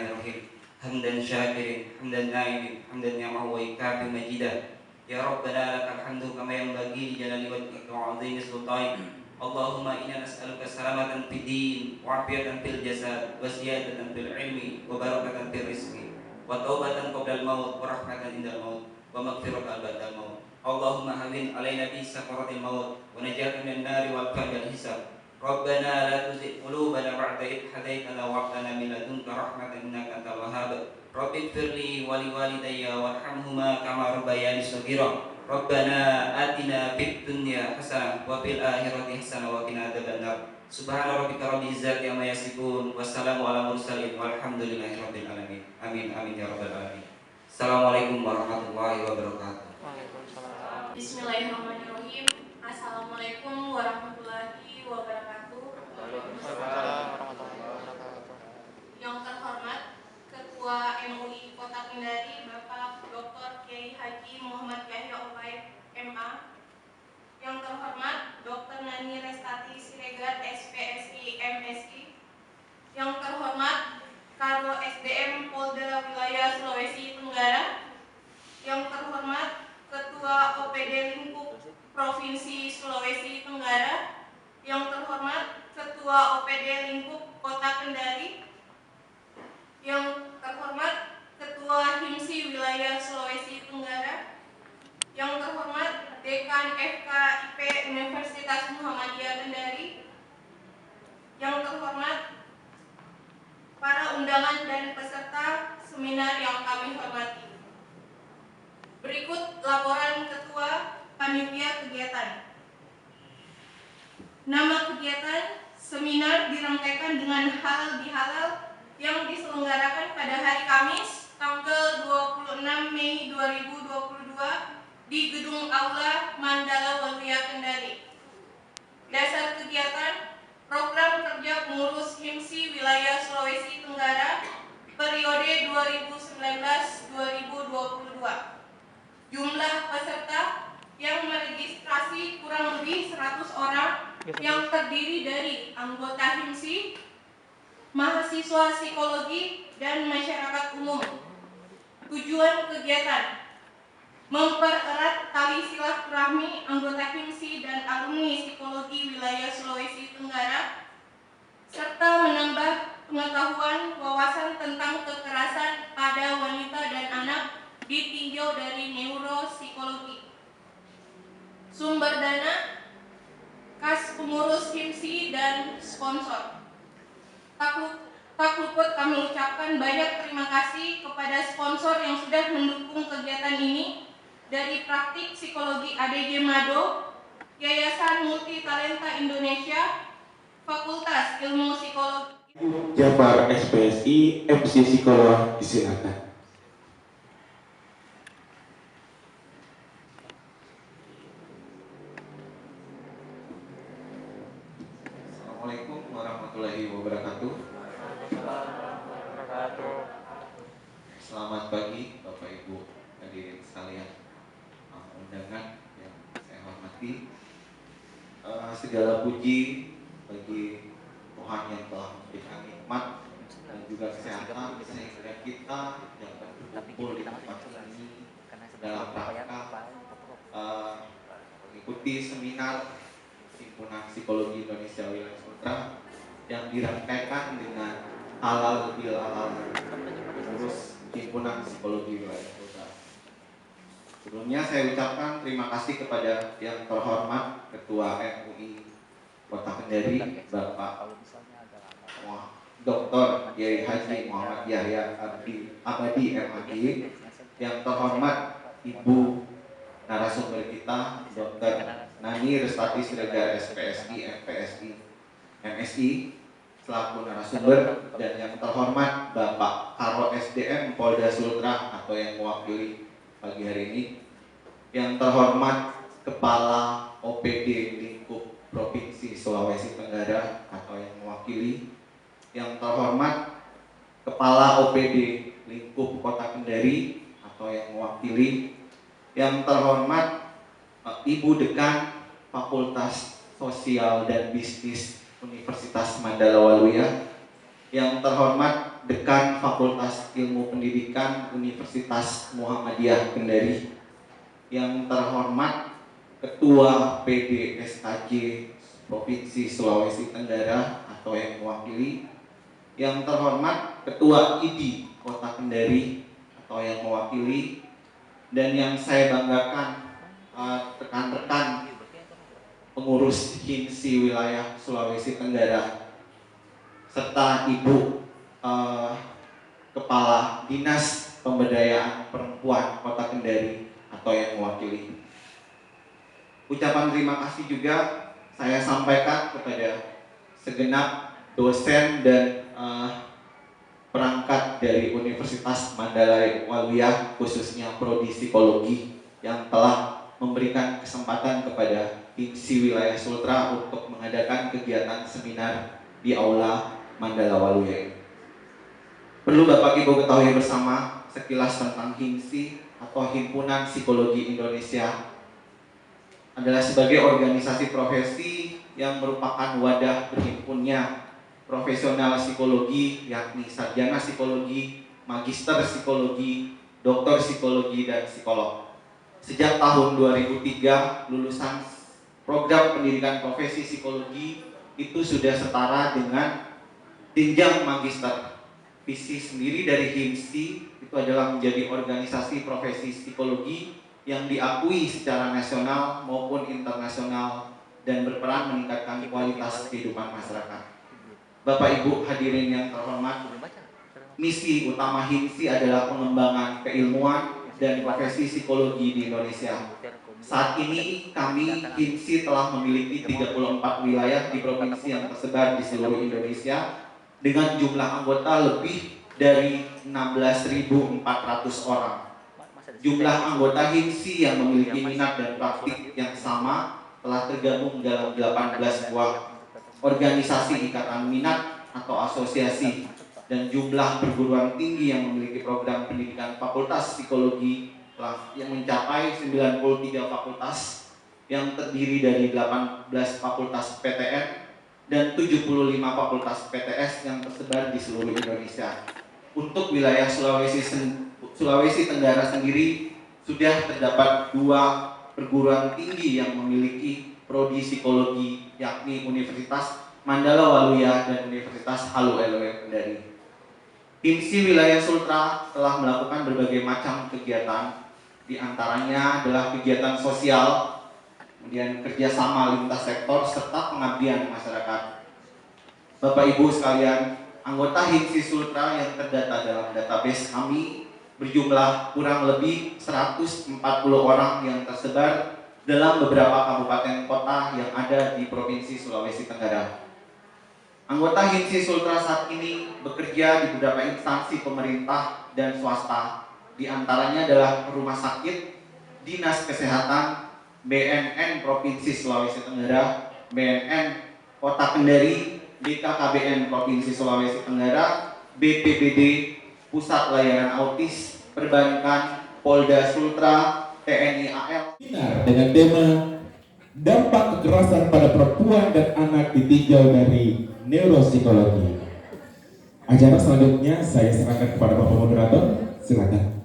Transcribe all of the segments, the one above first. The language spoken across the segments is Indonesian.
Bismillahirrahmanirrahim. Hamdan syakirin, hamdan na'imin, hamdan ni'amahu wa ikafi majidah. Ya Rabbana lakal hamdu kama yanbaghi li jalali wajhika wa 'azimi sultanik. Allahumma inna nas'aluka salamatan fid din, wa 'afiyatan fil jasad, wa ziyadatan fil ilmi, wa barakatan fil rizqi, wa taubatan qabla al-maut, wa rahmatan indal maut, wa maghfiratan ba'da al-maut. Allahumma hawwin 'alaina bi sakaratil maut, wa najatna minan nari wal fadl hisab. Rabbana la tuzigh qulubana ba'da idh hadaytana wa hab lana min ladunka rahmatan innaka antal wahhab. Rabbi ighfirli wa liwalidayya warhamhuma kama rabbayani shaghira. Rabbana atina fid dunya hasanah wa fil akhirati hasanah wa qina adzabannar. Subhana rabbika rabbil izzati amma yasifun, wassalamu ala mursalin walhamdulillahi rabbil alamin. Amin amin ya rabbal alamin. Assalamualaikum warahmatullahi wabarakatuh. Bismillahirrahmanirrahim. Assalamualaikum warahmatullahi wabarakatuh. Yang terhormat Ketua MUI Kota Kendari Bapak Dr. Kiai Haji Muhammad Yahya Ubaid MA. Yang terhormat Dr. Nani Restati Siregar SPSI MSI. Yang terhormat Karo SDM Polda Wilayah Sulawesi Tenggara. Yang terhormat Ketua OPD Lingkup Provinsi Sulawesi Tenggara. Yang terhormat Ketua OPD Lingkup Kota Kendari. Yang terhormat Ketua HIMSI Wilayah Sulawesi Tenggara. Yang terhormat Dekan FKIP Universitas Muhammadiyah Kendari. Yang terhormat para undangan dan peserta seminar yang kami hormati. Berikut laporan Ketua Panitia Kegiatan. Nama kegiatan seminar dirangkaikan dengan halal bihalal yang diselenggarakan pada hari Kamis tanggal 26 Mei 2022 di Gedung Aula Mandala Waluya Kendari. Dasar kegiatan program kerja pengurus HIMSI Wilayah Sulawesi Tenggara periode 2019-2022. Jumlah peserta yang meregistrasi kurang lebih 100 orang yang terdiri dari anggota HIMSI, mahasiswa psikologi, dan masyarakat umum. Tujuan kegiatan: mempererat tali silaturahmi anggota HIMSI dan alumni psikologi wilayah Sulawesi Tenggara, serta menambah pengetahuan wawasan tentang kekerasan pada wanita dan anak ditinjau dari neuropsikologi. Sumber dana: kas pengurus HIMSI dan sponsor. Tak luput kami ucapkan banyak terima kasih kepada sponsor yang sudah mendukung kegiatan ini, dari Praktik Psikologi ADJ Mado, Yayasan Multi Talenta Indonesia, Fakultas Ilmu Psikologi Jabar SPSI, MC Psikolog, disilakan. Assalamualaikum warahmatullahi wabarakatuh. Selamat pagi Bapak Ibu hadirin sekalian, undangan yang saya hormati. Segala puji bagi Tuhan yang telah memberikan nikmat dan juga kesehatan sehingga kita dapat berkumpul di tempat ini dalam rangka mengikuti seminar Himpunan Psikologi Indonesia Wilayah Sumatera yang dirangkaikan dengan halal bil halal pengurus Himpunan Psikologi Wilayah Sumatera. Sebelumnya saya ucapkan terima kasih kepada yang terhormat Ketua MUI Kota Kendari, Bapak Dr. Kiai Haji Muhammad Yahya Abadi MAG, yang terhormat Ibu narasumber kita Dr. Nani Restati Siregar SPSI MPSI MSI selaku narasumber, dan yang terhormat Bapak Karo SDM Polda Sultra atau yang mewakili pagi hari ini, yang terhormat Kepala OPD Lingkup Provinsi Sulawesi Tenggara atau yang mewakili, yang terhormat Kepala OPD Lingkup Kota Kendari atau yang mewakili, yang terhormat Ibu Dekan Fakultas Sosial dan Bisnis Universitas Mandala Waluya, yang terhormat Dekan Fakultas Ilmu Pendidikan Universitas Muhammadiyah Kendari, yang terhormat Ketua PDSKJ Provinsi Sulawesi Tenggara atau yang mewakili, yang terhormat Ketua ID Kota Kendari atau yang mewakili, dan yang saya banggakan rekan-rekan pengurus HIMSI wilayah Sulawesi Tenggara serta Ibu Kepala Dinas Pemberdayaan Perempuan Kota Kendari atau yang mewakili. Ucapan terima kasih juga saya sampaikan kepada segenap dosen dan perangkat dari Universitas Mandala Waliyah, khususnya Prodi Psikologi, yang telah memberikan kesempatan kepada HIMSI wilayah Sultra untuk mengadakan kegiatan seminar di Aula Mandala Waliyah. Perlu Bapak Ibu ketahui bersama sekilas tentang HIMSI atau Himpunan Psikologi Indonesia adalah sebagai organisasi profesi yang merupakan wadah berhimpunnya profesional psikologi, yakni sarjana psikologi, magister psikologi, doktor psikologi, dan psikolog. Sejak tahun 2003, lulusan program pendidikan profesi psikologi itu sudah setara dengan jenjang magister. Visi sendiri dari HIMSI itu adalah menjadi organisasi profesi psikologi yang diakui secara nasional maupun internasional dan berperan meningkatkan kualitas kehidupan masyarakat. Bapak Ibu hadirin yang terhormat, misi utama HIMSI adalah pengembangan keilmuan dan profesi psikologi di Indonesia. Saat ini kami HIMSI telah memiliki 34 wilayah di provinsi yang tersebar di seluruh Indonesia dengan jumlah anggota lebih dari 16.400 orang. Jumlah anggota HIMSI yang memiliki minat dan praktik yang sama telah tergabung dalam 18 buah organisasi ikatan minat atau asosiasi, dan jumlah perguruan tinggi yang memiliki program pendidikan fakultas psikologi telah yang mencapai 93 fakultas yang terdiri dari 18 fakultas PTN dan 75 fakultas PTS yang tersebar di seluruh Indonesia. Untuk wilayah Sulawesi Tenggara sendiri sudah terdapat 2 perguruan tinggi yang memiliki prodi psikologi, yakni Universitas Mandala Waliyah dan Universitas Halu Eloe Kendari. HIMSI wilayah Sultra telah melakukan berbagai macam kegiatan, di antaranya adalah kegiatan sosial, kemudian kerjasama lintas sektor, serta pengabdian masyarakat. Bapak Ibu sekalian, anggota HIMSI Sultra yang terdata dalam database kami berjumlah kurang lebih 140 orang yang tersebar dalam beberapa kabupaten kota yang ada di Provinsi Sulawesi Tenggara. Anggota HIMSI Sultra saat ini bekerja di beberapa instansi pemerintah dan swasta, di antaranya adalah Rumah Sakit, Dinas Kesehatan, BNN Provinsi Sulawesi Tenggara, BNN Kota Kendari, BKKBN Provinsi Sulawesi Tenggara, BPBD, Pusat Layanan Autis, Perbankan, Polda Sultra, TNI AL. Dengan tema dampak kekerasan pada perempuan dan anak ditinjau dari neuropsikologi. Acara selanjutnya saya serahkan kepada Bapak Moderator. Silakan.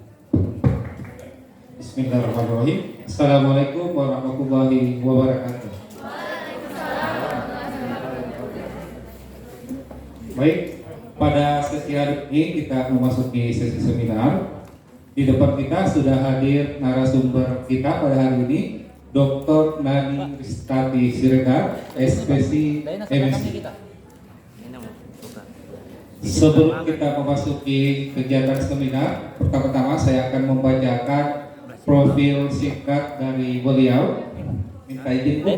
Bismillahirrahmanirrahim. Assalamualaikum warahmatullahi wabarakatuh. Baik, pada sesi hari ini kita memasuki sesi seminar. Di depan kita sudah hadir narasumber kita pada hari ini, Dr. Nani Rizkati Siregar, SPC MSc. Sebelum kita memasuki kegiatan seminar, pertama-tama saya akan membacakan profil singkat dari beliau. Minta izin Bu.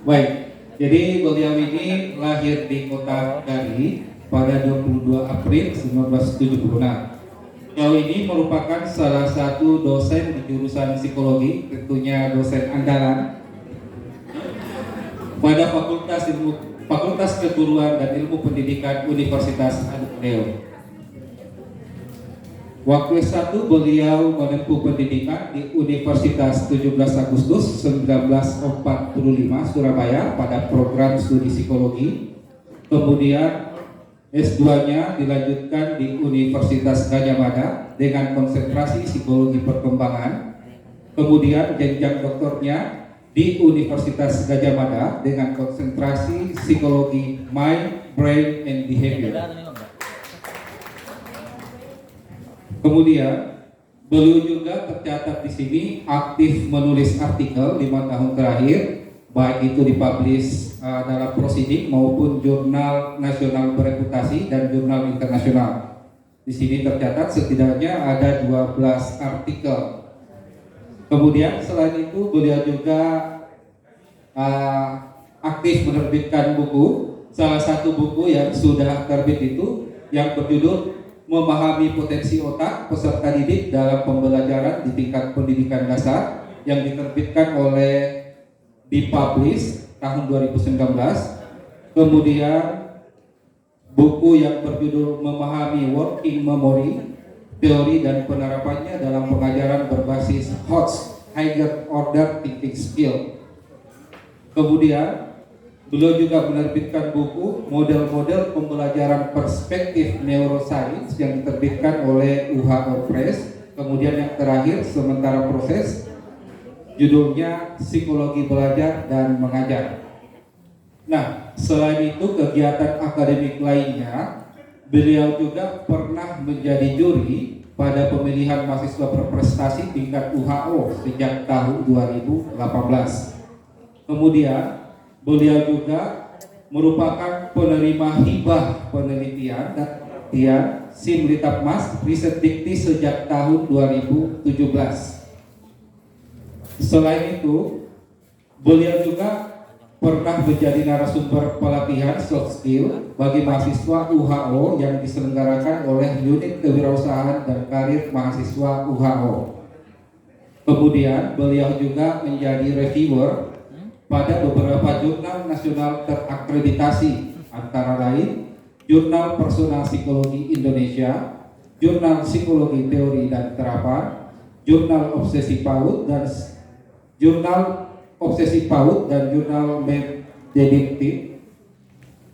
Baik, jadi beliau ini lahir di Kota Kendari pada 22 April 1976. Beliau ini merupakan salah satu dosen di jurusan psikologi, tentunya dosen andalan pada Fakultas Keguruan dan Ilmu Pendidikan Universitas Aduh. Waktu S1 beliau menempuh pendidikan di Universitas 17 Agustus 1945 Surabaya pada program studi psikologi. Kemudian S2-nya dilanjutkan di Universitas Gadjah Mada dengan konsentrasi psikologi perkembangan. Kemudian jenjang doktornya di Universitas Gadjah Mada dengan konsentrasi psikologi mind, brain, and behavior. Kemudian beliau juga tercatat di sini aktif menulis artikel 5 tahun terakhir, baik itu dipublish dalam proceeding maupun jurnal nasional bereputasi dan jurnal internasional. Di sini tercatat setidaknya ada 12 artikel. Kemudian selain itu beliau juga aktif menerbitkan buku. Salah satu buku yang sudah terbit itu yang berjudul Memahami Potensi Otak Peserta Didik dalam Pembelajaran di Tingkat Pendidikan Dasar, yang diterbitkan oleh dipublish tahun 2019. Kemudian buku yang berjudul Memahami Working Memory, Teori dan Penerapannya dalam Pengajaran Berbasis HOTS, Higher Order Thinking Skill. Kemudian beliau juga menerbitkan buku Model-Model Pembelajaran Perspektif Neuroscience yang diterbitkan oleh UHO Press. Kemudian yang terakhir sementara proses, judulnya Psikologi Belajar dan Mengajar. Nah, selain itu kegiatan akademik lainnya, beliau juga pernah menjadi juri pada pemilihan mahasiswa berprestasi tingkat UHO sejak tahun 2018. Kemudian beliau juga merupakan penerima hibah penelitian dan Simlitapmas Riset Dikti sejak tahun 2017. Selain itu, beliau juga pernah menjadi narasumber pelatihan soft skill bagi mahasiswa UHO yang diselenggarakan oleh Unit Kewirausahaan dan Karir Mahasiswa UHO. Kemudian beliau juga menjadi reviewer pada beberapa jurnal nasional terakreditasi, antara lain Jurnal Personal Psikologi Indonesia, Jurnal Psikologi Teori dan Terapan, Jurnal Obsesi PAUD dan Jurnal Medediktif.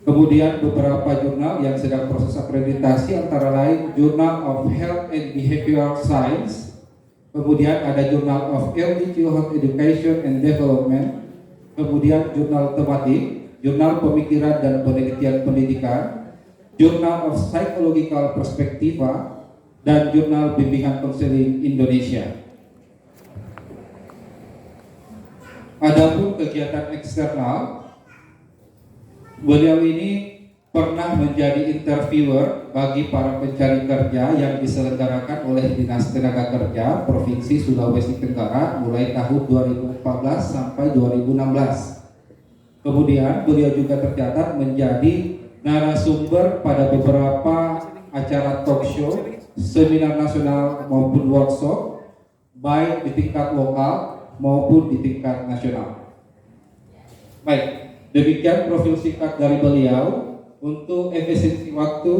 Kemudian beberapa jurnal yang sedang proses akreditasi antara lain Journal of Health and Behavioral Science, kemudian ada Journal of Early Childhood Education and Development, kemudian jurnal tematik, jurnal pemikiran dan penelitian pendidikan, Journal of Psychological Perspectiva, dan jurnal bimbingan konseling Indonesia. Adapun kegiatan eksternal, beliau ini pernah menjadi interviewer bagi para pencari kerja yang diselenggarakan oleh Dinas Tenaga Kerja Provinsi Sulawesi Tenggara mulai tahun 2014 sampai 2016. Kemudian beliau juga tercatat menjadi narasumber pada beberapa acara talk show, seminar nasional maupun workshop, baik di tingkat lokal maupun di tingkat nasional. Baik, demikian profil singkat dari beliau. Untuk efisiensi waktu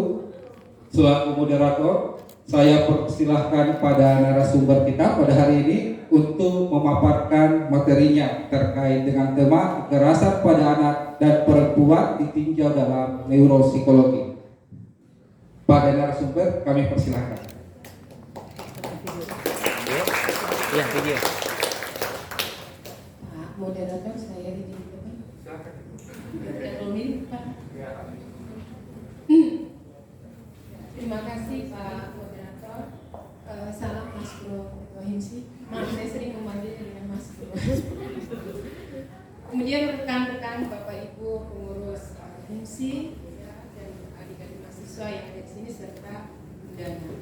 selaku moderator, saya persilahkan pada narasumber kita pada hari ini untuk memaparkan materinya terkait dengan tema kekerasan pada anak dan perempuan ditinjau dalam neuropsikologi. Pada narasumber kami persilahkan. Iya, video. Pak moderator, saya diminta. Terima kasih Pak moderator. Salam Mas Bro Wahimsi. Maaf saya sering memanggil dengan Mas Bro. Kemudian rekan-rekan Bapak Ibu pengurus Himsi dan adik-adik mahasiswa yang ada di sini serta undangan.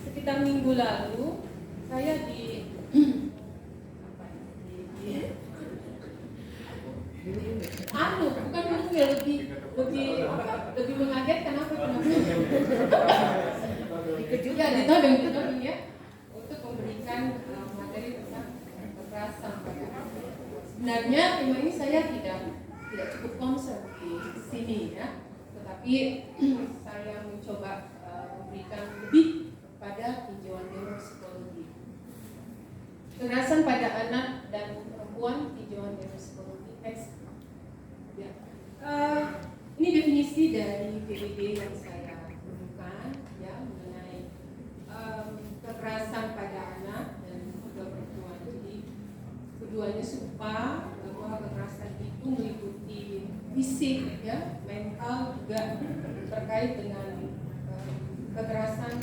Sekitar minggu lalu saya bukan minggu ya, lebih mengagetkan apa kenapa? Ya ditodong ya untuk memberikan materi tentang kekerasan pada anak. Sebenarnya tema ini saya tidak cukup concern di sini ya, tetapi saya mencoba memberikan lebih pada tinjauan neuropsikologi. Kekerasan pada anak dan perempuan tinjauan neuropsikologi. Ini definisi dari PBB yang saya temukan ya mengenai kekerasan pada anak dan juga perempuan. Jadi keduanya serupa bahwa kekerasan itu meliputi fisik ya, mental juga terkait dengan kekerasan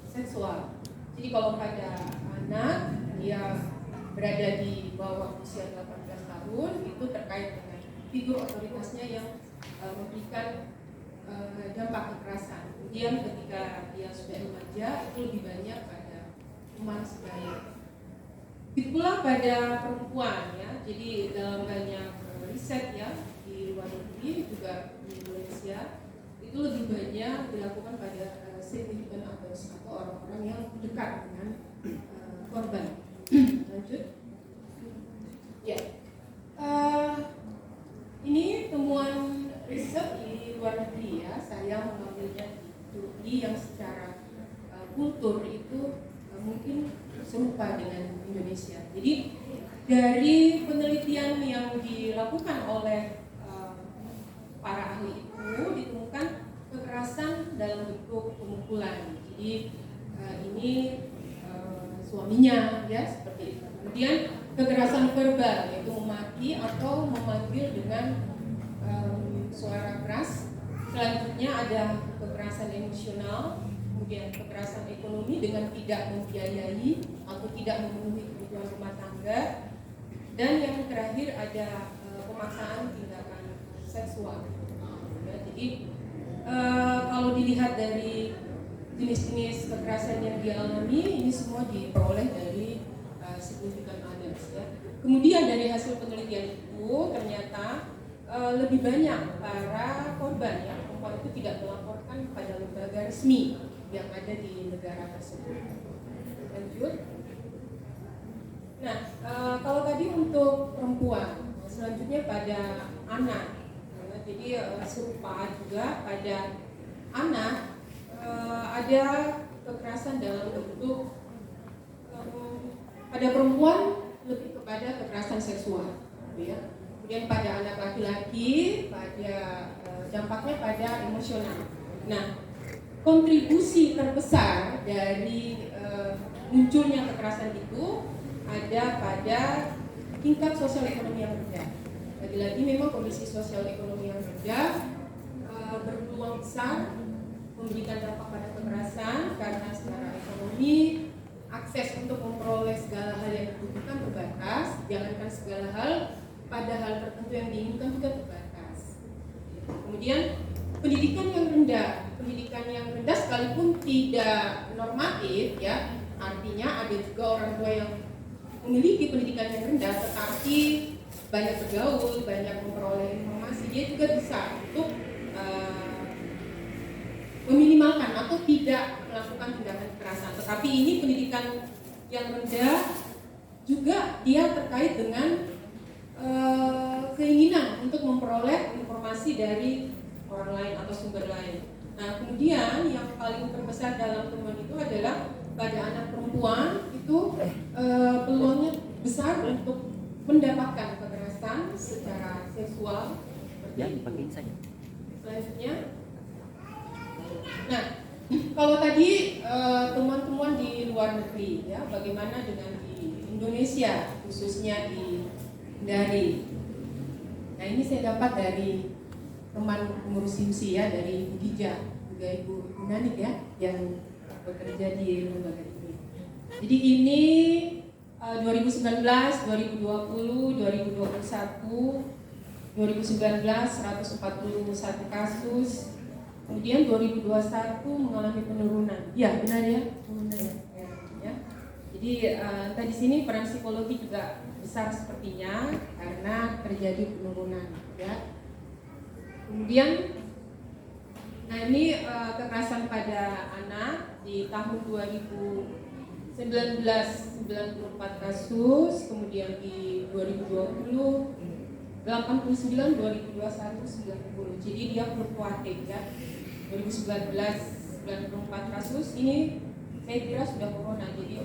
seksual. Jadi kalau pada anak dia berada di bawah usia 18 tahun itu terkait dengan figur otoritasnya yang memberikan dampak kekerasan. Kemudian ketika dia sudah remaja itu lebih banyak pada teman sebaya. Begitu pula pada perempuan ya. Jadi dalam banyak riset ya di luar negeri juga di Indonesia itu lebih banyak dilakukan pada significant others atau orang-orang yang dekat dengan korban. Lanjut. Ya. Ini temuan riset di luar negeri ya. Saya mengambilnya di Turki yang secara kultur itu mungkin serupa dengan Indonesia. Jadi dari penelitian yang dilakukan oleh para ahli itu ditemukan kekerasan dalam bentuk pemukulan. Jadi ini suaminya ya seperti itu. Kemudian kekerasan verbal yaitu memaki atau memanggil dengan suara keras. Selanjutnya ada kekerasan emosional, kemudian kekerasan ekonomi dengan tidak membiayai atau tidak memenuhi kebutuhan rumah tangga, dan yang terakhir ada pemaksaan tindakan seksual. Ya, jadi kalau dilihat dari jenis-jenis kekerasan yang dialami ini semua diperoleh dari significant others ya. Kemudian dari hasil penelitian itu ternyata lebih banyak para korban yang perempuan itu tidak melaporkan pada lembaga resmi yang ada di negara tersebut. Lanjut. Nah, kalau tadi untuk perempuan, selanjutnya pada anak. Jadi serupa juga pada anak ada kekerasan dalam bentuk pada perempuan lebih kepada kekerasan seksual, ya. Kemudian pada anak laki-laki pada dampaknya pada emosional. Nah, kontribusi terbesar dari munculnya kekerasan itu ada pada tingkat sosial ekonomi yang rendah. Lagi-lagi memang kondisi sosial ekonomi yang rendah berpeluang besar memberikan dampak pada kekerasan karena secara ekonomi akses untuk memperoleh segala hal yang dibutuhkan terbatas, jangankan segala hal, pada hal tertentu yang diinginkan juga terbatas. Kemudian pendidikan yang rendah sekalipun tidak normatif ya, artinya ada juga orang tua yang memiliki pendidikan yang rendah tetapi banyak bergaul, banyak memperoleh informasi, dia juga bisa untuk meminimalkan atau tidak melakukan tindakan kekerasan. Tetapi ini pendidikan yang rendah juga dia terkait dengan keinginan untuk memperoleh informasi dari orang lain atau sumber lain. Nah, kemudian yang paling terbesar dalam temuan itu adalah pada anak perempuan itu peluangnya besar untuk mendapatkan kekerasan secara seksual seperti itu. Selanjutnya, nah kalau tadi temuan-temuan di luar negeri ya, bagaimana dengan di Indonesia khususnya di Kendari. Nah ini saya dapat dari teman pengurus HIMSI ya, dari Ibu Dija, juga Ibu Nanik ya, yang bekerja di lembaga ini. Jadi ini 2019, 2020, 2021, 2019 141 kasus, kemudian 2021 mengalami penurunan. Ya benar ya, penurunan ya. Jadi tadi sini peran psikologi juga besar sepertinya karena terjadi penurunan ya. Kemudian nah ini kekerasan pada anak di tahun 2019 94 kasus, kemudian di 2020 89, 2021 90. Jadi dia fluktuatif ya. 2019 94 kasus, ini saya kira sudah corona, jadi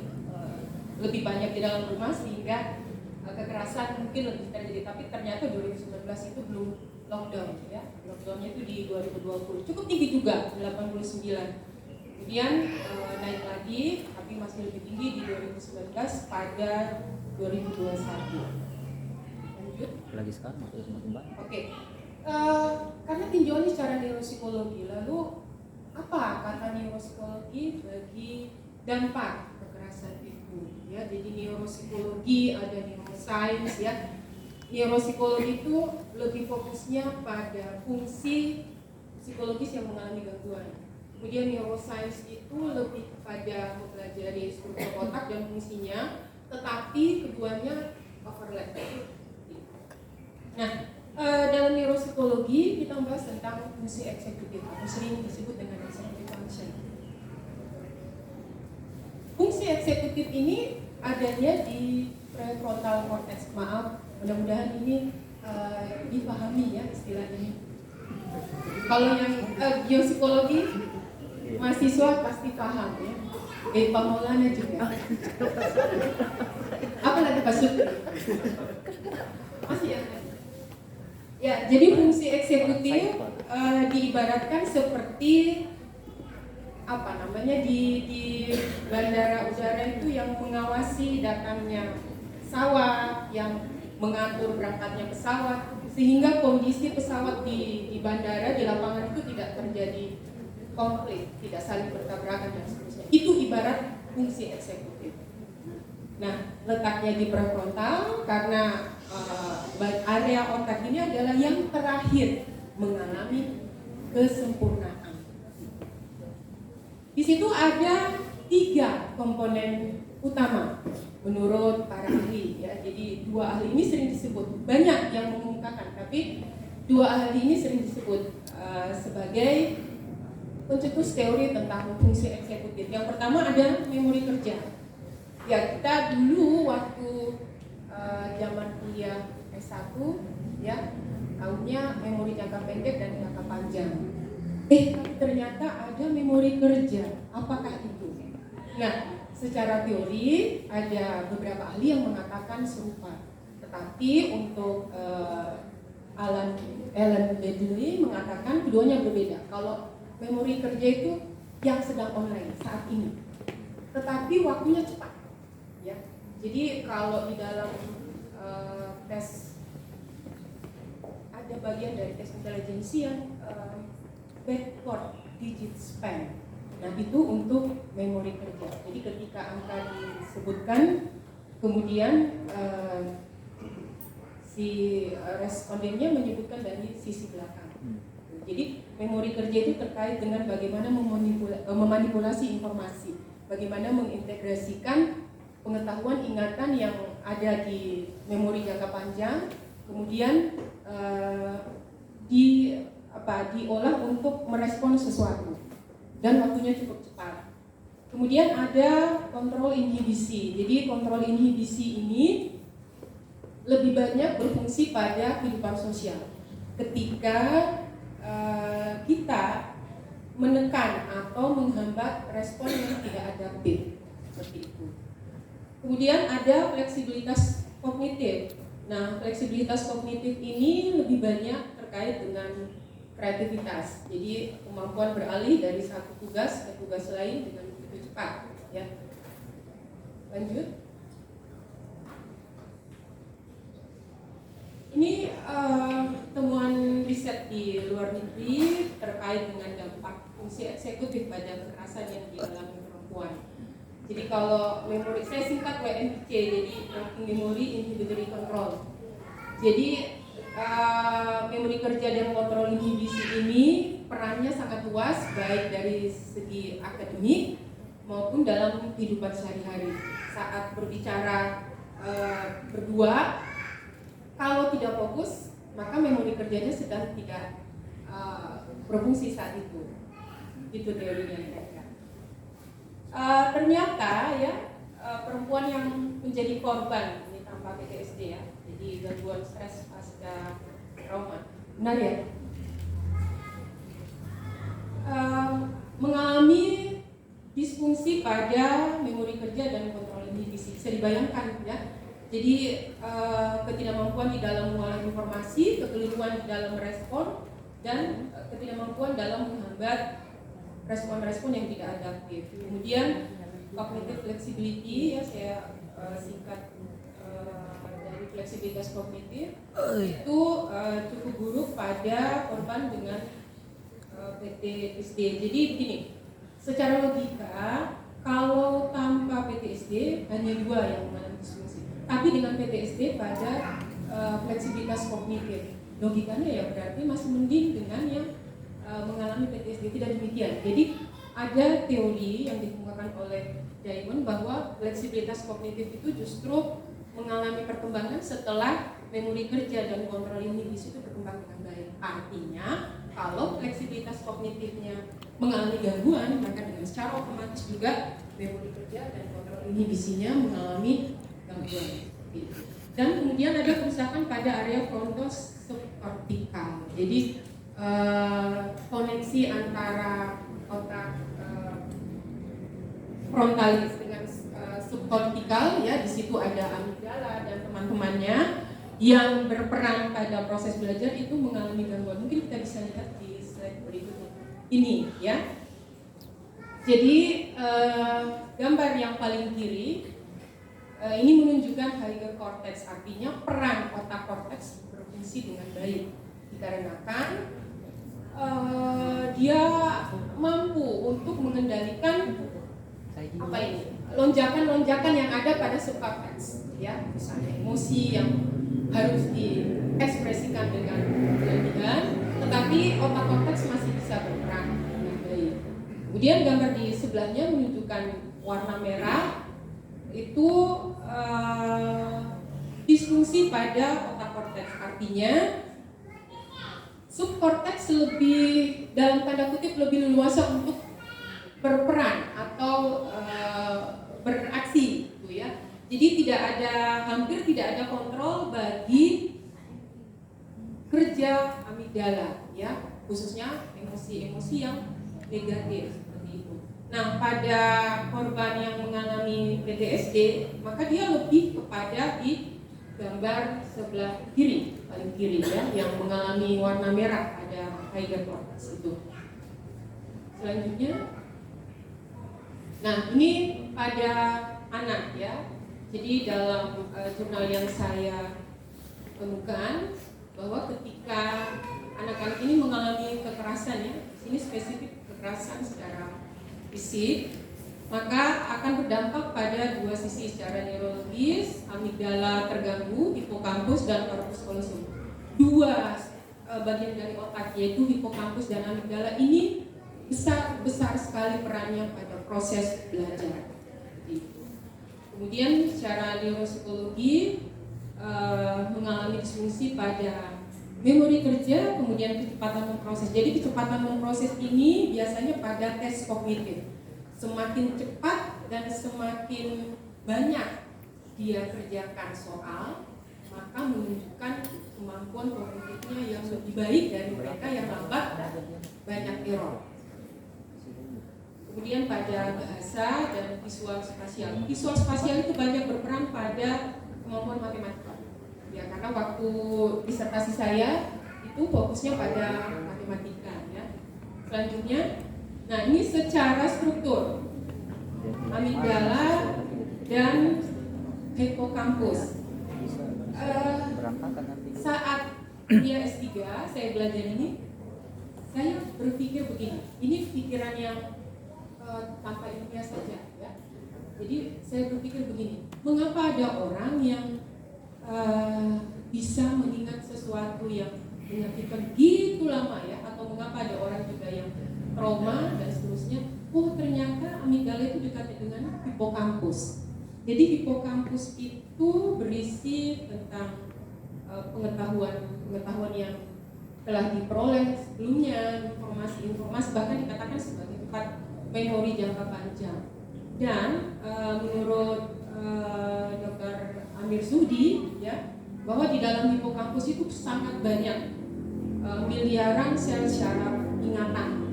lebih banyak di dalam rumah sehingga kekerasan mungkin lebih terjadi, tapi ternyata 2019 itu belum lockdown ya. Lockdownnya itu di 2020 cukup tinggi juga 89. Kemudian naik lagi tapi masih lebih tinggi di 2019 pada 2021. Lanjut. Lagi sekarang masih semakin banyak. Oke. Karena tinjauan secara neuropsikologi, lalu apa kata neuropsikologi bagi dampak kekerasan itu? Ya, jadi neuropsikologi ada neuroscience ya. Neuropsikologi itu lebih fokusnya pada fungsi psikologis yang mengalami gangguan. Kemudian neuroscience itu lebih kepada mempelajari struktur otak dan fungsinya, tetapi keduanya overlap. Nah, dalam neuropsikologi kita membahas tentang fungsi eksekutif atau sering disebut dengan executive function. Fungsi eksekutif ini adanya di prefrontal cortex. Maaf, mudah-mudahan ini dipahami ya istilah ini. Kalau yang biopsikologi mahasiswa pasti paham ya. Pak Maulana juga. Apa lagi Pak Sutri? Masih ya? Ya, jadi fungsi eksekutif diibaratkan seperti apa namanya di bandara udara itu yang mengawasi datangnya pesawat, yang mengatur berangkatnya pesawat, sehingga kondisi pesawat di bandara, di lapangan itu tidak terjadi konflik, tidak saling bertabrakan dan seterusnya. Itu ibarat fungsi eksekutif. Nah, letaknya di prefrontal karena area otak ini adalah yang terakhir mengalami kesempurnaan. Di situ ada 3 komponen utama menurut para ahli ya. Jadi 2 ahli ini sering disebut, banyak yang mengumumkakan, tapi 2 ahli ini sering disebut sebagai pencetus teori tentang fungsi eksekutif. Yang pertama ada memori kerja. Ya, kita dulu waktu zaman kuliah S1 ya, tahunya memori jangka pendek dan jangka panjang. Tapi ternyata ada memori kerja. Apakah itu? Nah, secara teori ada beberapa ahli yang mengatakan serupa. Tetapi untuk Alan Bedley mengatakan keduanya berbeda. Kalau memori kerja itu yang sedang online saat ini, tetapi waktunya cepat. Ya, jadi kalau di dalam tes ada bagian dari tes intelijensi yang backward digit span. Nah, itu untuk memori kerja. Jadi ketika angka disebutkan, kemudian si respondennya menyebutkan dari sisi belakang. Jadi memori kerja itu terkait dengan bagaimana memanipulasi informasi, bagaimana mengintegrasikan pengetahuan ingatan yang ada di memori jangka panjang, kemudian diolah untuk merespon sesuatu dan waktunya cukup cepat. Kemudian ada kontrol inhibisi. Jadi kontrol inhibisi ini lebih banyak berfungsi pada kehidupan sosial. Ketika kita menekan atau menghambat respon yang tidak adaptif, seperti itu. Kemudian ada fleksibilitas kognitif. Nah, fleksibilitas kognitif ini lebih banyak terkait dengan kreativitas. Jadi kemampuan beralih dari satu tugas ke tugas lain dengan begitu cepat. Ya. Lanjut. Ini temuan riset di luar negeri terkait dengan dampak fungsi eksekutif pada kekerasan yang dialami perempuan. Jadi kalau memori, saya singkat WNIC, jadi Memory Inhibitory Control. Jadi memori kerja dan kontrol inhibisi ini perannya sangat luas, baik dari segi akademik maupun dalam kehidupan sehari-hari. Saat berbicara berdua, kalau tidak fokus, maka memori kerjanya sedang tidak berfungsi saat itu. Itu teorinya. Ternyata ya perempuan yang menjadi korban ini tanpa PTSD ya, jadi gangguan stres pasca trauma, benar ya, mengalami disfungsi pada memori kerja dan kontrol inhibisi. Bisa dibayangkan ya. Jadi ketidakmampuan di dalam mengolah informasi, kekeliruan di dalam merespon, dan ketidakmampuan dalam menghambat respon-respon yang tidak adaptif. Kemudian cognitive flexibility, ya saya singkat dari fleksibilitas kognitif, itu cukup buruk pada korban dengan PTSD. Jadi begini, secara logika kalau tanpa PTSD hanya 2 yang mengalami disfungsi, tapi dengan PTSD pada fleksibilitas kognitif, logikanya ya berarti masih mending dengan yang mengalami PTSD. Tidak demikian. Jadi ada teori yang dikemukakan oleh Diamond bahwa fleksibilitas kognitif itu justru mengalami perkembangan setelah memori kerja dan kontrol inhibisi itu berkembang dengan baik. Artinya kalau fleksibilitas kognitifnya mengalami gangguan, maka dengan secara otomatis juga memori kerja dan kontrol inhibisinya mengalami gangguan. Dan kemudian ada kerusakan pada area frontos subkortikal. Jadi koneksi antara otak frontalis dengan subkortikal, ya, di situ ada amigdala dan teman-temannya yang berperan pada proses belajar itu mengalami gangguan. Mungkin kita bisa lihat di slide berikutnya ini, ya. Jadi gambar yang paling kiri ini menunjukkan higher cortex, artinya peran otak cortex berfungsi dengan baik dikarenakan dia mampu untuk mengendalikan apa ini, lonjakan-lonjakan yang ada pada subcortex, ya, misalnya emosi yang harus diekspresikan dengan berlebihan, tetapi otak cortex masih bisa berperan dengan baik. Kemudian gambar di sebelahnya menunjukkan warna merah itu disfungsi pada otak cortex, artinya subcortex lebih, dalam tanda kutip, lebih leluasa untuk berperan atau beraksi, gitu ya. Jadi hampir tidak ada kontrol bagi kerja amigdala, ya, khususnya emosi-emosi yang negatif seperti itu. Nah, pada korban yang mengalami PTSD, maka dia lebih kepada di gambar sebelah kiri, paling kiri, ya, yang mengalami warna merah pada higher cortex itu. Selanjutnya, nah ini pada anak, ya. Jadi dalam jurnal yang saya temukan bahwa ketika anak-anak ini mengalami kekerasan, ya, ini spesifik kekerasan secara fisik, maka akan berdampak pada 2 sisi secara neurologis, amigdala terganggu, hipokampus dan corpus callosum. 2 bagian dari otak, yaitu hipokampus dan amigdala, ini besar sekali perannya pada proses belajar. Kemudian secara neuropsikologi mengalami disfungsi pada memori kerja, kemudian kecepatan memproses. Jadi kecepatan memproses ini biasanya pada tes kognitif. Semakin cepat dan semakin banyak dia kerjakan soal, maka menunjukkan kemampuan kognitifnya yang lebih baik dari mereka yang lambat dan banyak error. Kemudian pada bahasa dan visual spasial. Visual spasial itu banyak berperan pada kemampuan matematika. Ya, karena waktu disertasi saya itu fokusnya pada matematika, ya. Selanjutnya, nah ini secara struktur amigdala dan hipokampus. Saat dia S3 saya belajar ini, saya berpikir begini. Ini pikiran yang tanpa ilmiah saja, ya. Jadi saya berpikir begini, mengapa ada orang yang bisa mengingat sesuatu yang menyakitkan begitu lama, ya, atau mengapa ada orang juga yang trauma dan seterusnya. Oh, ternyata amigdala itu dekat dengan hipokampus. Jadi hipokampus itu berisi tentang pengetahuan yang telah diperoleh sebelumnya, informasi bahkan dikatakan sebagai tempat memori jangka panjang. Dan menurut Dr. Amir Sudi, ya, bahwa di dalam hipokampus itu sangat banyak miliaran sel syaraf ingatan.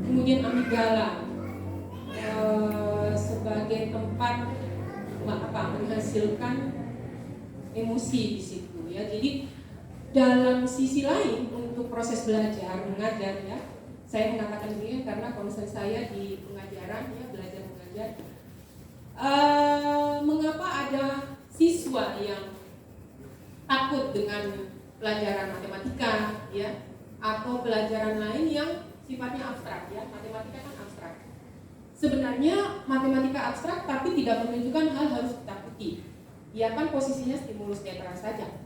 Kemudian amigdala sebagai tempat menghasilkan emosi di situ ya. Jadi dalam sisi lain untuk proses belajar mengajar ya, saya mengatakan ini karena concern saya di pengajaran ya, belajar mengajar. Mengapa ada siswa yang takut dengan pelajaran matematika ya, atau pelajaran lain yang sifatnya abstrak ya? Matematika kan abstrak. Sebenarnya matematika abstrak tapi tidak menunjukkan hal harus ditakuti. Ya kan posisinya stimulus netral saja,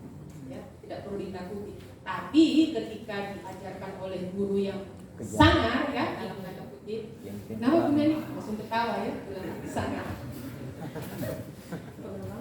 ya tidak perlu ditakuti. Tapi ketika diajarkan oleh guru yang sangar ya dalam tanda kutip, kenapa Bunda nih langsung ketawa ya bilang sangar.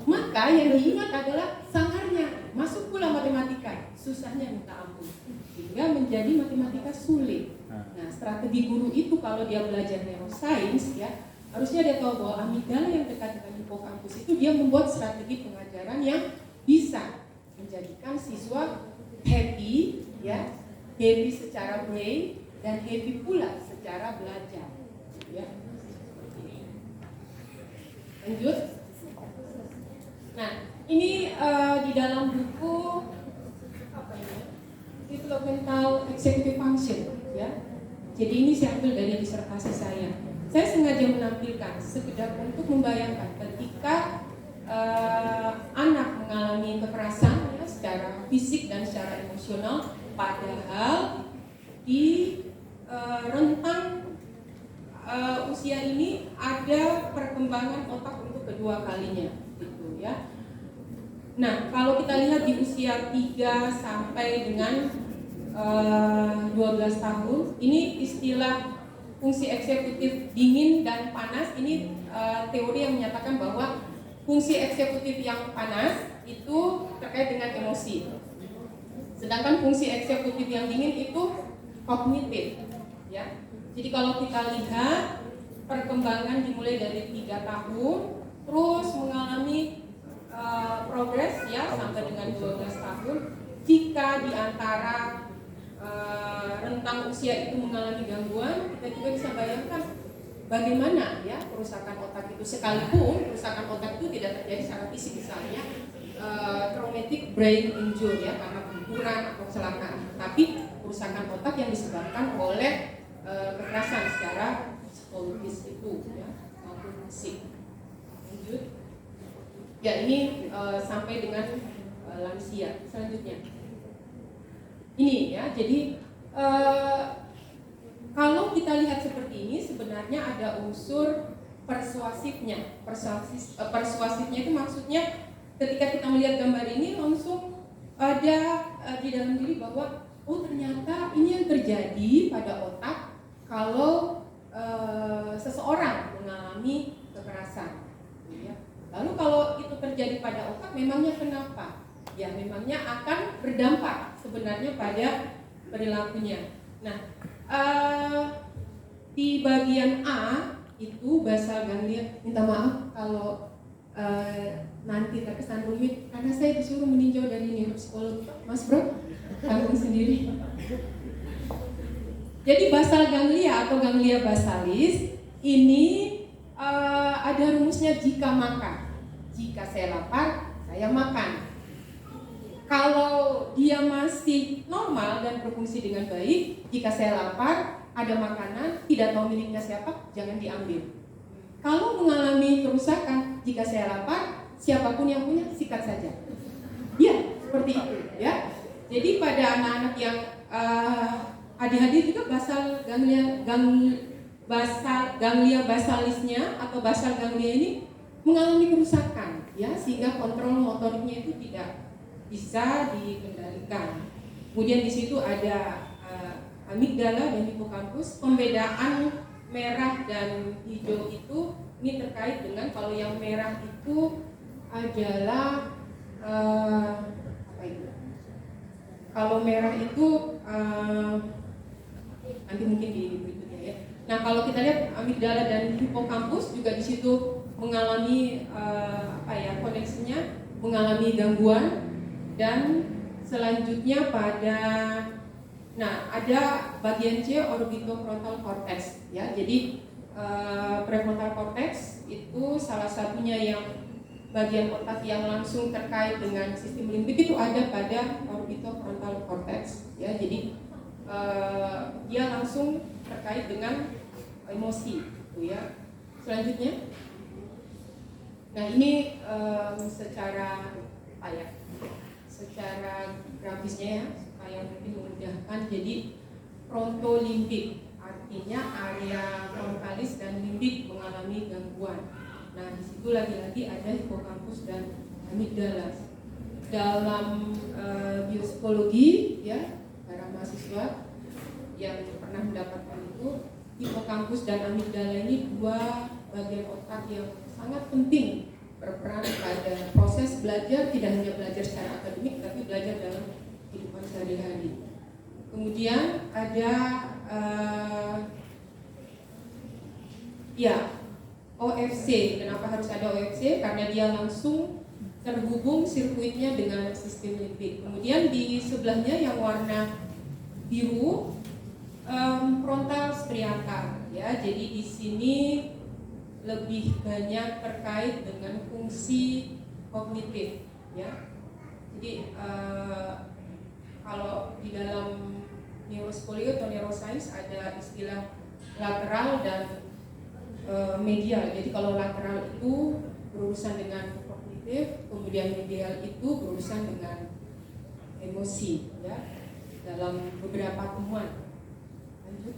Maka yang diingat adalah sangarnya, masuk pula matematika, susahnya minta ampun, sehingga menjadi matematika sulit. Nah, strategi guru itu kalau dia belajar neuroscience ya, harusnya dia tahu bahwa amigdala yang dekat dengan hipokampus itu dia membuat strategi pengajaran yang bisa menjadikan siswa happy ya, happy secara brain dan happy pula secara belajar ya. Lanjut. Nah, ini di dalam buku apa ini? Developmental Executive Function ya. Jadi ini saya ambil dari disertasi saya. Saya sengaja menampilkan sekedar untuk membayangkan ketika anak mengalami kekerasan ya, secara fisik dan secara emosional, padahal di rentang usia ini ada perkembangan otak untuk kedua kalinya, gitu ya. Nah, kalau kita lihat di usia 3 sampai dengan 12 tahun, ini istilah fungsi eksekutif dingin dan panas. Ini teori yang menyatakan bahwa fungsi eksekutif yang panas itu terkait dengan emosi, sedangkan fungsi eksekutif yang dingin itu kognitif ya. Jadi kalau kita lihat perkembangan dimulai dari 3 tahun terus mengalami progres ya sampai dengan 12 tahun. Jika di antara rentang usia itu mengalami gangguan, kita juga bisa bayangkan bagaimana ya kerusakan otak itu, sekalipun kerusakan otak itu tidak terjadi secara fisik, misalnya traumatic brain injury ya karena benturan atau kecelakaan, tapi kerusakan otak yang disebabkan oleh kekerasan secara psikologis itu ya maupun fisik. Lanjut. Ya ini sampai dengan lansia. Selanjutnya. Ini ya, jadi kalau kita lihat seperti ini sebenarnya ada unsur persuasifnya. Persuasifnya itu maksudnya ketika kita melihat gambar ini langsung ada di dalam diri bahwa oh ternyata ini yang terjadi pada otak kalau seseorang mengalami kekerasan. Ya. Lalu kalau itu terjadi pada otak, memangnya kenapa? Ya memangnya akan berdampak sebenarnya pada perilakunya. Nah, di bagian A itu basal ganglia. Minta maaf kalau nanti terkesan rumit karena saya disuruh meninjau dari neuropsikolog. Mas Bro, tanggung sendiri. Jadi basal ganglia atau ganglia basalis ini ada rumusnya jika makan. Jika saya lapar, saya makan. Kalau dia masih normal dan berfungsi dengan baik, jika saya lapar, ada makanan, tidak tahu miliknya siapa, jangan diambil. Kalau mengalami kerusakan, jika saya lapar, siapapun yang punya, sikat saja. Ya, seperti itu ya. Jadi pada anak-anak yang ADHD juga basal ganglia basalisnya atau basal ganglia ini mengalami kerusakan ya, sehingga kontrol motoriknya itu tidak bisa dikendalikan. Kemudian di situ ada amigdala dan hipokampus. Pembedaan merah dan hijau itu ini terkait dengan kalau yang merah itu adalah apa itu? Kalau merah itu nanti mungkin di berikutnya ya. Nah kalau kita lihat amigdala dan hipokampus juga di situ mengalami koneksinya mengalami gangguan. Dan selanjutnya ada bagian C orbitofrontal cortex ya. Jadi prefrontal cortex itu salah satunya yang bagian otak yang langsung terkait dengan sistem limbik itu ada pada orbitofrontal cortex, ya. Jadi dia langsung terkait dengan emosi, gitu ya. Selanjutnya, nah ini secara apa ya? Secara grafisnya ya, supaya mungkin memudahkan. Jadi frontolimbik artinya area frontalis dan limbik mengalami gangguan. Nah, di situ lagi-lagi ada hipokampus dan amigdala. Dalam biopsikologi, ya, para mahasiswa yang pernah mendapatkan itu, hipokampus dan amigdala ini dua bagian otak yang sangat penting berperan pada proses belajar, tidak hanya belajar secara akademik, tapi belajar dalam kehidupan sehari-hari. Kemudian ada OFC. Kenapa harus ada OFC? Karena dia langsung terhubung sirkuitnya dengan sistem limbik. Kemudian di sebelahnya yang warna biru, frontal striatal, ya. Jadi di sini lebih banyak terkait dengan fungsi kognitif, ya. Jadi kalau di dalam neuropsikologi atau neuroscience ada istilah lateral dan medial. Jadi kalau lateral itu berurusan dengan kognitif, kemudian medial itu berurusan dengan emosi, ya, dalam beberapa temuan. Lanjut.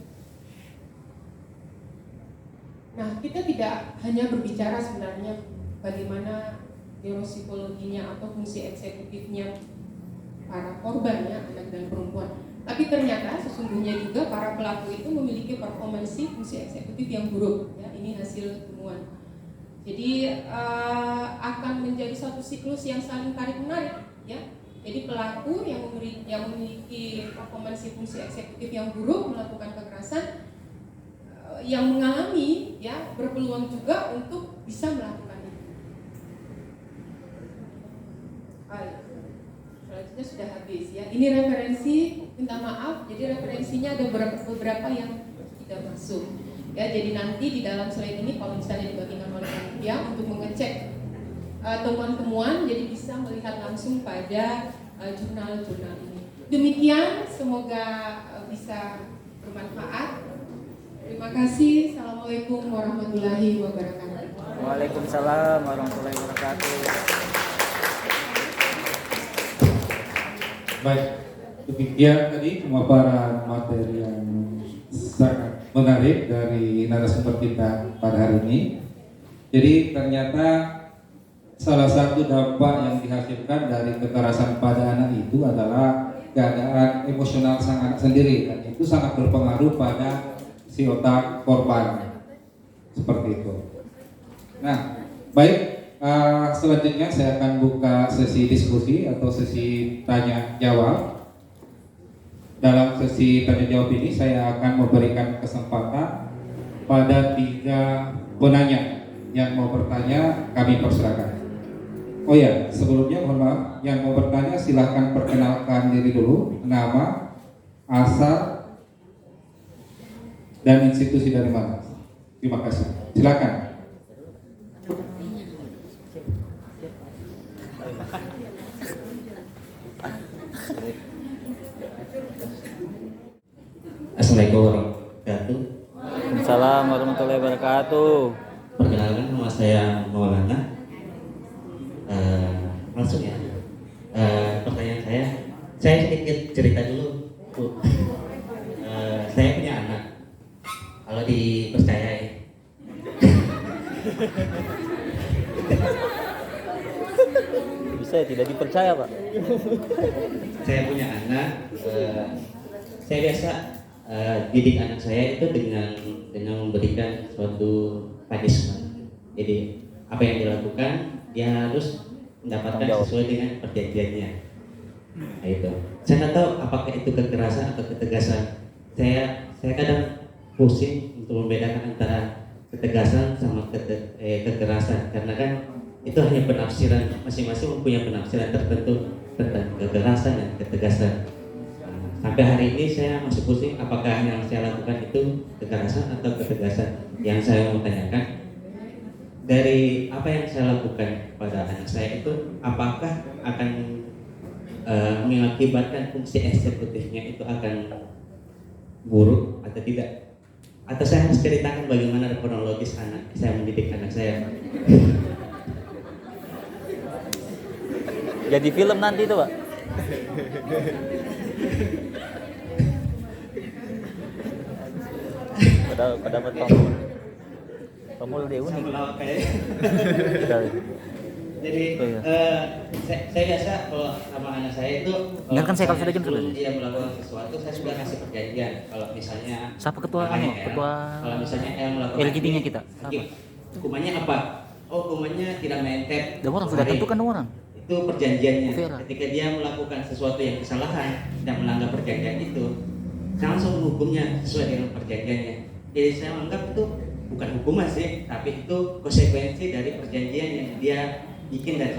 Nah, kita tidak hanya berbicara sebenarnya bagaimana neuropsikologinya atau fungsi eksekutifnya para korban, ya, anak dan perempuan. Tapi ternyata sesungguhnya juga para pelaku itu memiliki performansi fungsi eksekutif yang buruk, ya. Ini hasil temuan. Jadi akan menjadi suatu siklus yang saling tarik menarik, ya. Jadi pelaku yang memiliki performansi fungsi eksekutif yang buruk melakukan kekerasan, yang mengalami, ya, berpeluang juga untuk bisa melakukan itu. Selanjutnya sudah habis, ya. Ini referensi, minta maaf, jadi referensinya ada beberapa yang tidak masuk, ya. Jadi nanti di dalam slide ini kalau misalnya dibagikan oleh panitia untuk mengecek temuan-temuan, jadi bisa melihat langsung pada jurnal-jurnal ini. Demikian, semoga bisa bermanfaat. Terima kasih. Assalamualaikum warahmatullahi wabarakatuh. Waalaikumsalam warahmatullahi wabarakatuh. Baik, demikian tadi pemaparan materi yang sangat menarik dari narasumber kita pada hari ini. Jadi ternyata salah satu dampak yang dihasilkan dari kekerasan pada anak itu adalah keadaan emosional sang anak sendiri, dan itu sangat berpengaruh pada si otak korban. Seperti itu. Nah, baik. Selanjutnya saya akan buka sesi diskusi atau sesi tanya jawab. Dalam sesi tanya jawab ini saya akan memberikan kesempatan pada 3 penanya yang mau bertanya, kami persilakan. Oh ya, sebelumnya mohon maaf, yang mau bertanya silahkan perkenalkan diri dulu, nama, asal, dan institusi dari mana. Terima kasih. Silakan. Assalamualaikum warahmatullahi wabarakatuh. Waalaikumsalam warahmatullahi wabarakatuh. Perkenalkan, nama saya Maulana. Langsung ya. Pertanyaan saya sedikit cerita dulu, Bu. Saya punya anak. Kalau dipercayai. Bisa tidak dipercaya, Pak? Saya punya anak. Saya biasa didik anak saya itu dengan memberikan suatu punishment. Jadi apa yang dilakukan dia harus mendapatkan sesuai dengan perjanjiannya. Nah, itu. Saya nggak tahu apakah itu kekerasan atau ketegasan. Saya kadang pusing untuk membedakan antara ketegasan sama kekerasan, karena kan itu hanya penafsiran, masing-masing mempunyai penafsiran tertentu tentang kekerasan dan ketegasan. Sampai hari ini saya masih pusing apakah yang saya lakukan itu kekerasan atau ketegasan. Yang saya mau tanyakan, dari apa yang saya lakukan pada anak saya itu apakah akan mengakibatkan fungsi eksekutifnya itu akan buruk atau tidak? Atau saya harus ceritakan bagaimana kronologis anak saya mendidik anak saya? Jadi film nanti itu, Pak. Pada dapat pamul. Pamul dia unik. Jadi saya biasa kalau sama anak saya itu Ingatkan saya kalau sudah jam sebelum 11. dia melakukan sesuatu saya sudah kasih perjanjian. Kalau misalnya Siapa ketua namanya ketua kalau misalnya yang melakukan LGD-nya ini, kita? oke, hukumannya apa? Oh, hukumannya tidak main tap. Ada orang sudah tentukan orang. Itu perjanjiannya. Vera. Ketika dia melakukan sesuatu yang kesalahan dan melanggar perjanjian itu, saya langsung menghukumnya sesuai dengan perjanjiannya. Jadi saya anggap itu bukan hukuman sih, tapi itu konsekuensi dari perjanjian yang dia bikin dan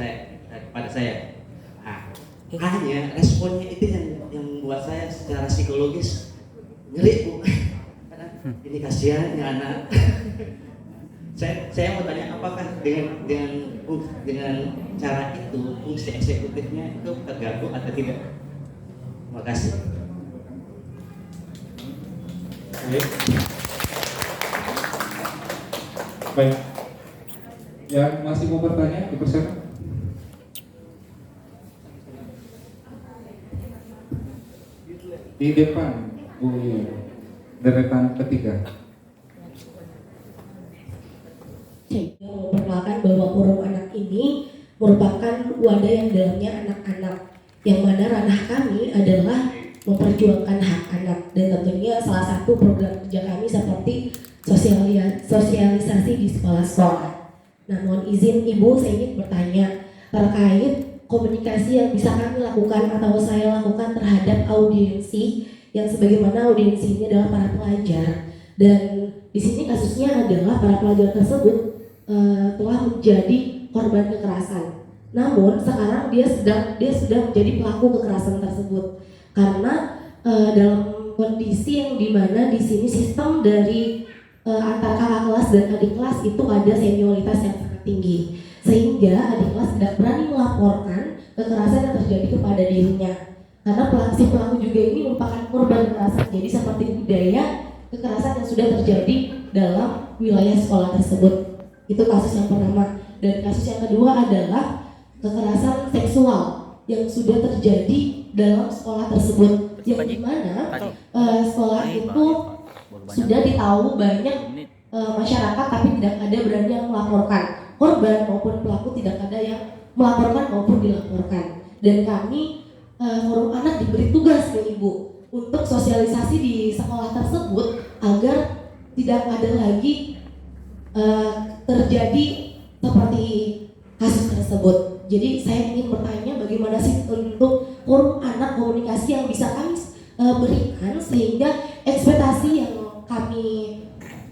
kepada saya. Nah, hanya responnya itu yang membuat saya secara psikologis ngeri, Bu. Karena ini kasihan ya anak. saya mau tanya apakah dengan cara itu fungsi eksekutifnya itu terganggu atau tidak? Terima kasih. Baik. Yang masih mau bertanya dipersilakan. Di depan, Bu, deretan ketiga. Saya mau memperkenalkan bahwa forum anak ini merupakan wadah yang dalamnya anak-anak, yang mana ranah kami adalah memperjuangkan hak anak, dan tentunya salah satu program kerja kami seperti sosialisasi di sekolah-sekolah. Nah, mohon izin Ibu, saya ingin bertanya terkait komunikasi yang bisa kami lakukan atau saya lakukan terhadap audiensi yang sebagaimana audiensi ini adalah para pelajar, dan di sini kasusnya adalah para pelajar tersebut telah menjadi korban kekerasan. Namun sekarang dia sudah menjadi pelaku kekerasan tersebut karena dalam kondisi yang dimana di sini sistem dari antar kakak kelas dan adik kelas itu ada senioritas yang sangat tinggi, sehingga adik kelas tidak berani melaporkan kekerasan yang terjadi kepada dirinya karena si pelaku juga ini merupakan korban kekerasan. Jadi seperti budaya kekerasan yang sudah terjadi dalam wilayah sekolah tersebut. Itu kasus yang pertama. Dan kasus yang kedua adalah kekerasan seksual yang sudah terjadi dalam sekolah tersebut, yang dimana sekolah itu sudah ditahu banyak masyarakat, tapi tidak ada berani yang melaporkan. Korban maupun pelaku tidak ada yang melaporkan maupun dilaporkan. Dan kami forum anak diberi tugas ke Ibu untuk sosialisasi di sekolah tersebut agar tidak ada lagi terjadi seperti kasus tersebut. Jadi saya ingin bertanya bagaimana sih untuk forum anak komunikasi yang bisa kami berikan sehingga ekspektasi yang kami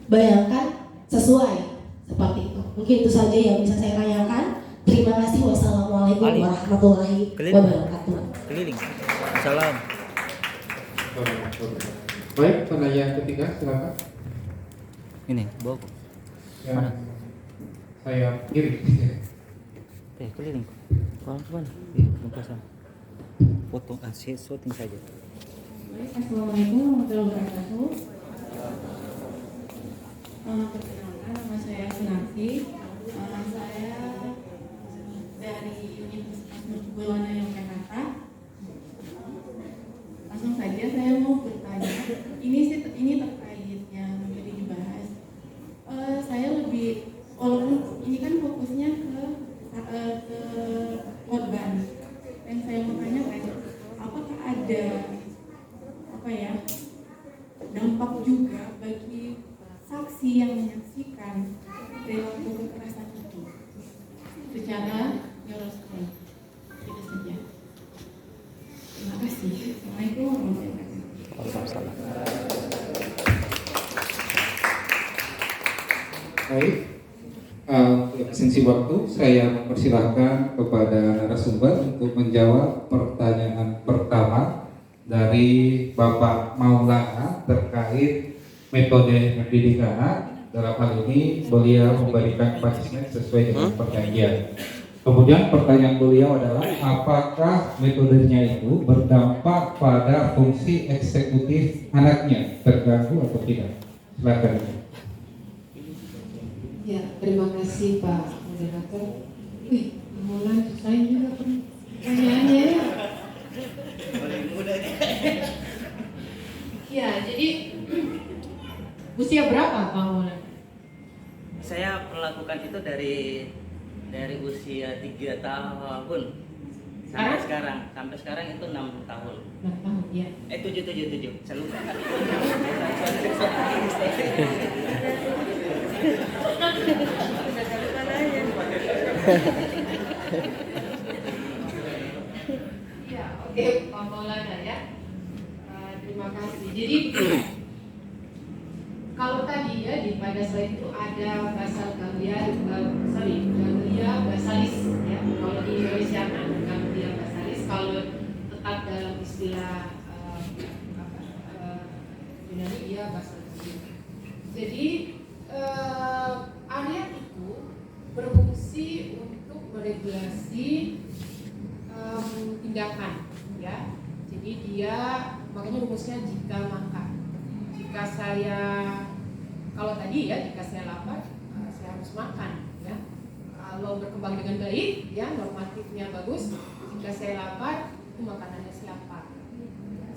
bayangkan sesuai seperti itu. Mungkin itu saja yang bisa saya tanyakan. Terima kasih. Wassalamualaikum warahmatullahi wabarakatuh. Keliling. Salam. Baik, penanya ketiga silakan. Ini, bawa. Mana? Saya kiri. Keliling. Kawan-kawan. Iya, lupasan. Foto shooting saja. Assalamualaikum warahmatullahi wabarakatuh. Perkenalkan, nama saya Sunarti. Saya dari Universitas Mercubuana Yogyakarta. Langsung saja saya mau bertanya. Ini terkait yang tadi dibahas. Saya lebih, walaupun ini kan fokusnya ke korban, dan saya mau tanyakan apakah ada dampak juga bagi saksi yang menyaksikan perilaku kekerasan itu secara neuroskop. Itu saja. Terima kasih. Assalamualaikum warahmatullahi wabarakatuh. Waalaikumsalam. Baik, absensi waktu saya mempersilahkan kepada narasumber untuk menjawab pertanyaan pertama dari Bapak Maulana terkait metode mendidik anak dalam hal ini beliau memberikan punishment sesuai dengan perjanjian. Kemudian pertanyaan beliau adalah apakah metodenya itu berdampak pada fungsi eksekutif anaknya, terganggu atau tidak? Silakan. Ya, terima kasih Pak Moderator. Wih, mulai saya juga pertanyaannya ya. Ya, jadi usia berapa Pak Maulana? Saya melakukan itu dari usia 3 tahun sampai sekarang itu 6 tahun. 6 tahun ya. 7 saya lupa. Ya, oke Pak Maulana ya. Terima kasih. Jadi kalau tadi ya pada slide itu ada basal Ganglia basalis ya. Kalau di Indonesia kan Ganglia basalis, kalau tetap dalam istilah Yunani dia basal Ganglia. Jadi area itu berfungsi untuk meregulasi tindakan ya. Jadi dia makanya rumusnya jika maka. Jika saya kalau tadi ya jika saya lapar saya harus makan ya. Kalau berkembang dengan baik ya normatifnya bagus. Jika saya lapar itu makanannya siapa?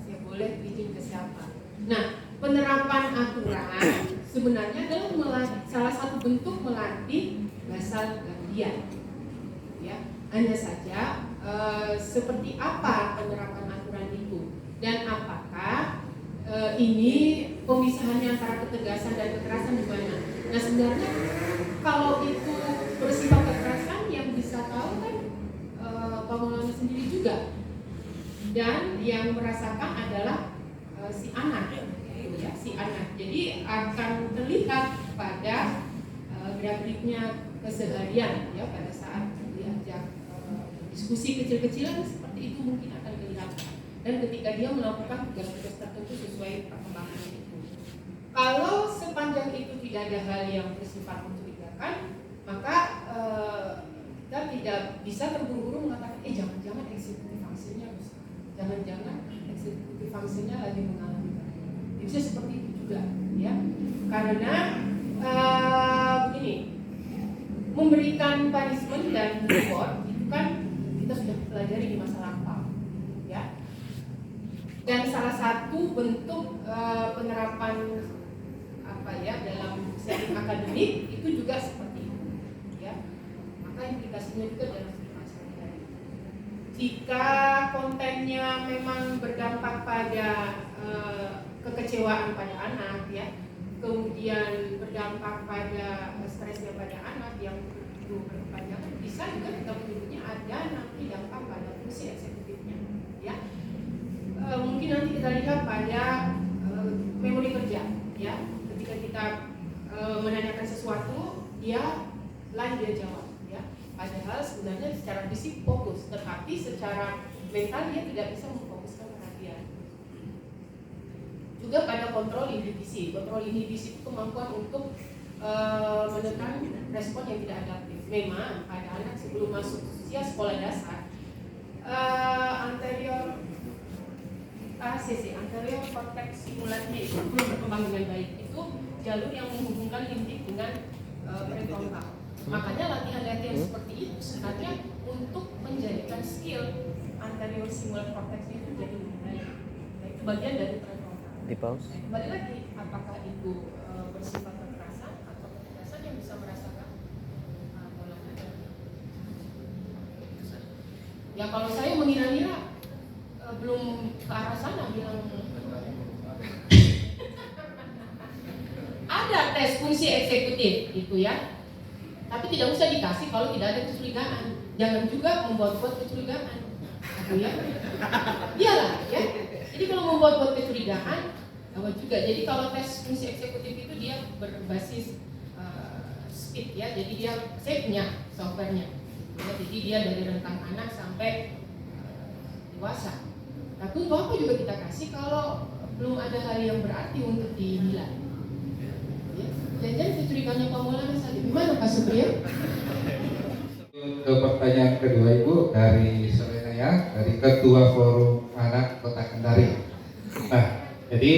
Saya boleh izin ke siapa? Nah, penerapan aturan sebenarnya adalah salah satu bentuk melatih basal ganglia ya. Hanya saja seperti apa penerapan aturan itu dan apakah ini pemisahannya antara ketegasan dan kekerasan di mana? Nah sebenarnya kalau itu bersifat kekerasan yang bisa tahu kan Pak Maulana sendiri juga dan yang merasakan adalah si anak ya si anak. Jadi akan terlihat pada gerak-geriknya keseharian ya pada saat diajak diskusi kecil-kecilan seperti itu mungkin akan kelihatan dan ketika dia melakukan tugas-tugas tertentu sesuai perkembangan itu. Kalau sepanjang itu tidak ada hal yang bersifat mencurigakan, maka kita tidak bisa terburu-buru mengatakan jangan-jangan eksekutif fungsinya rusak, jangan-jangan eksekutif fungsinya lagi mengalami gangguan. Bisa seperti itu juga ya, karena begini, memberikan punishment dan reward itu kan kita sudah pelajari di masa lampau ya. Dan salah satu bentuk penerapan dalam setting akademik itu juga seperti itu ya. Maka implikasinya juga dalam kehidupan sehari-hari. Jika kontennya memang berdampak pada kekecewaan pada anak ya, kemudian berdampak pada stresnya pada anak yang itu berkepanjangan, bisa juga kita menyebutnya ada nanti dampak pada fungsi eksekutifnya ya. Mungkin nanti kita lihat pada memori kerja ya. Ketika kita menanyakan sesuatu, dia jawab ya. Padahal sebenarnya secara fisik fokus, tetapi secara mental dia tidak bisa memfokuskan perhatian. Juga pada kontrol inhibisi. Kontrol inhibisi itu kemampuan untuk menekan respon yang tidak adaptif. Memang pada anak sebelum masuk usia sekolah dasar, anterior cortex stimulatnya itu belum berkembang dengan baik. Itu jalur yang menghubungkan limbik dengan prefrontal. Makanya latihan-latihan seperti itu sebenarnya untuk menjadikan skill anterior stimulat cortex itu jadi lebih baik. Nah, itu bagian dari prefrontal. Di pause. Kembali lagi, apakah itu bersifat kekerasan atau ketegasan yang bisa merasakan olahraga? Ya kalau saya mengira-ngira belum ke arah sana bilang ada tes fungsi eksekutif itu ya, tapi tidak usah dikasih kalau tidak ada kecurigaan. Jangan juga membuat-buat kecurigaan gitu ya. Iyalah ya. Jadi kalau membuat-buat kecurigaan awal juga. Jadi kalau tes fungsi eksekutif itu dia berbasis speed ya. Jadi dia saya punya softwarenya ya, jadi dia dari rentang anak sampai dewasa. Tapi untuk apa juga kita kasih kalau belum ada hal yang berarti untuk dinilai ya. Jangan kecurigaannya Pak Maulana saja. Gimana Pak Supriyo? Ke pertanyaan kedua Ibu dari Selena ya, dari Ketua Forum Anak Kota Kendari. Nah, jadi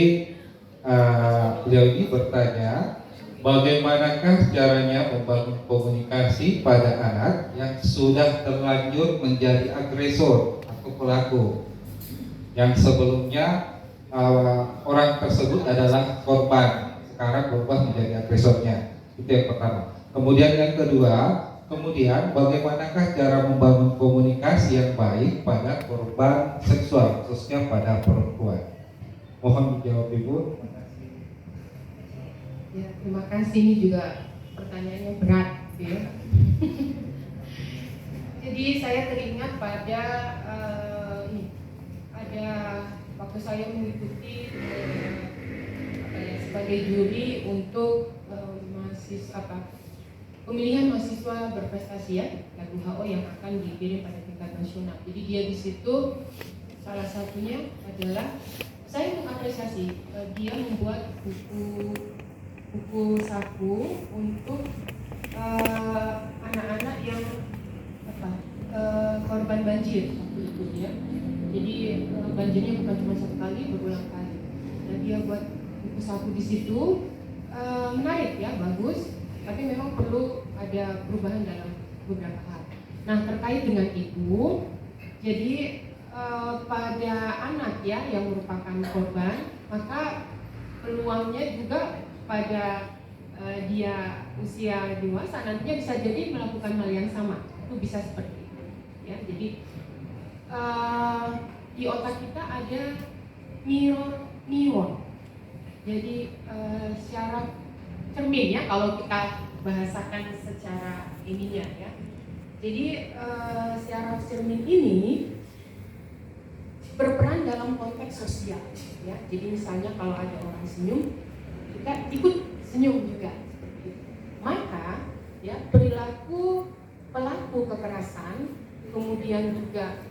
beliau ini bertanya, bagaimanakah caranya membangun komunikasi pada anak yang sudah terlanjur menjadi agresor atau pelaku, yang sebelumnya orang tersebut adalah korban, sekarang berubah menjadi agresornya. Itu yang pertama. Kemudian yang kedua, bagaimanakah cara membangun komunikasi yang baik pada korban seksual, khususnya pada perempuan? Mohon dijawab Ibu. Ya, terima kasih. Ini juga pertanyaannya berat, gitu ya. Jadi saya teringat pada ada waktu saya mengikuti sebagai juri untuk pemilihan mahasiswa berprestasi ya, WHO yang akan dikirim pada tingkat nasional. Jadi dia di situ salah satunya adalah saya mengapresiasi dia membuat buku saku untuk anak-anak yang korban banjir waktu itu ya. Jadi banjirnya bukan cuma satu kali, berulang kali. Dan dia buat buku saku di situ menarik ya, bagus. Tapi memang perlu ada perubahan dalam beberapa hal. Nah, terkait dengan itu, jadi pada anak ya yang merupakan korban, maka peluangnya juga pada dia usia dewasa nantinya bisa jadi melakukan hal yang sama. Itu bisa seperti itu. Ya, jadi di otak kita ada neuron. Jadi secara cermin ya, kalau kita bahasakan secara ininya ya. Jadi secara cermin ini berperan dalam konteks sosial ya. Jadi misalnya kalau ada orang senyum, kita ikut senyum juga seperti itu. Maka ya perilaku pelaku kekerasan, kemudian juga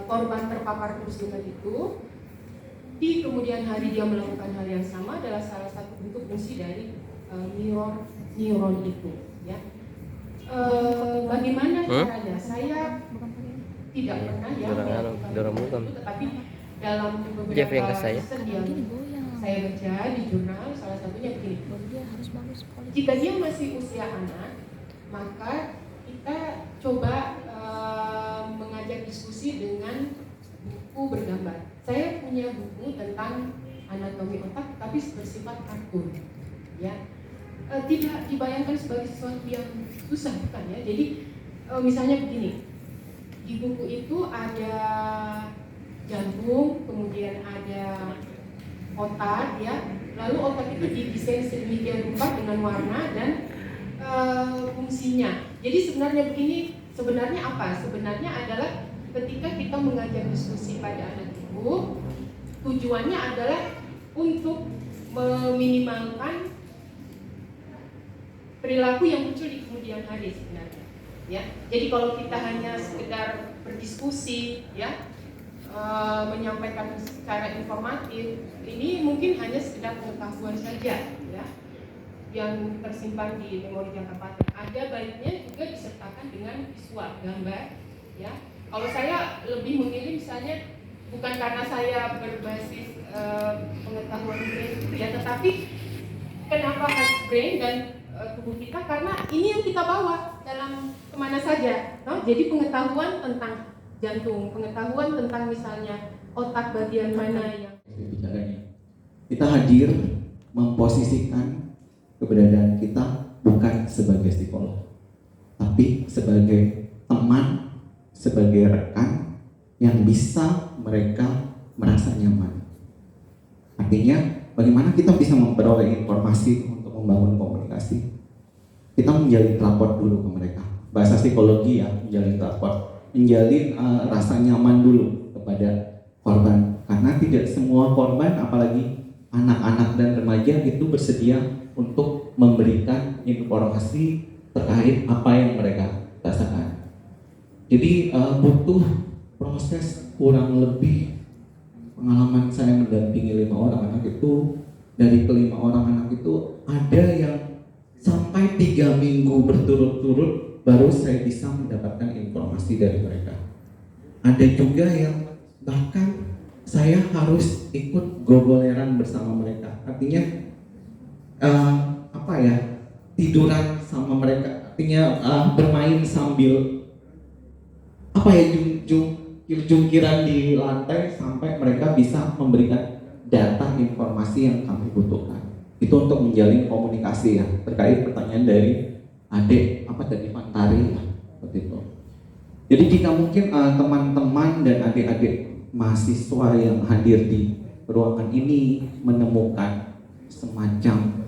korban terpapar virus dengan itu, di kemudian hari dia melakukan hal yang sama adalah salah satu bentuk fungsi dari neuron itu ya. Bagaimana caranya? Saya tidak pernah ya melakukan itu, tetapi dalam beberapa riset yang saya baca di jurnal, salah satunya begini, jika dia masih usia anak, maka kita coba mengajak diskusi dengan buku bergambar. Saya punya buku tentang anatomi otak tapi bersifat kartun ya. Tidak dibayangkan sebagai sesuatu yang susah, bukan ya. Jadi misalnya begini, di buku itu ada jantung, kemudian ada otak ya, lalu otak itu didesain sedemikian rupa dengan warna dan fungsinya. Jadi sebenarnya begini, sebenarnya apa? Sebenarnya adalah ketika kita mengajak diskusi pada anak itu, tujuannya adalah untuk meminimalkan perilaku yang muncul di kemudian hari sebenarnya ya. Jadi kalau kita hanya sekedar berdiskusi ya, menyampaikan secara informatif, ini mungkin hanya sekedar pengetahuan saja ya, yang tersimpan di memori jangka panjang. Ada baiknya juga disertakan dengan visual, gambar ya. Kalau saya lebih memilih misalnya bukan karena saya berbasis pengetahuan brain ya, tetapi kenapa harus brain dan tubuh kita, karena ini yang kita bawa dalam kemana saja. Jadi pengetahuan tentang jantung, pengetahuan tentang misalnya otak bagian mana yang kita hadir memposisikan keberadaan kita bukan sebagai psikolog, tapi sebagai teman, sebagai rekan yang bisa mereka merasa nyaman. Artinya bagaimana kita bisa memperoleh informasi untuk membangun komunikasi? Kita menjalin raport dulu ke mereka. Bahasa psikologi ya, menjalin raport, menjalin rasa nyaman dulu kepada korban. Karena tidak semua korban, apalagi anak-anak dan remaja itu bersedia untuk memberikan informasi terkait apa yang mereka rasakan. Jadi butuh proses kurang lebih, pengalaman saya mendampingi 5 orang anak itu dari kelima orang anak itu ada yang sampai 3 minggu berturut-turut baru saya bisa mendapatkan informasi dari mereka. Ada juga yang bahkan saya harus ikut gogoleran bersama mereka. Artinya tiduran sama mereka. Artinya bermain sambil jungkiran di lantai sampai mereka bisa memberikan data informasi yang kami butuhkan. Itu untuk menjalin komunikasi ya, terkait pertanyaan dari adik Fantari ya, seperti itu. Jadi jika mungkin teman-teman dan adik-adik mahasiswa yang hadir di ruangan ini menemukan semacam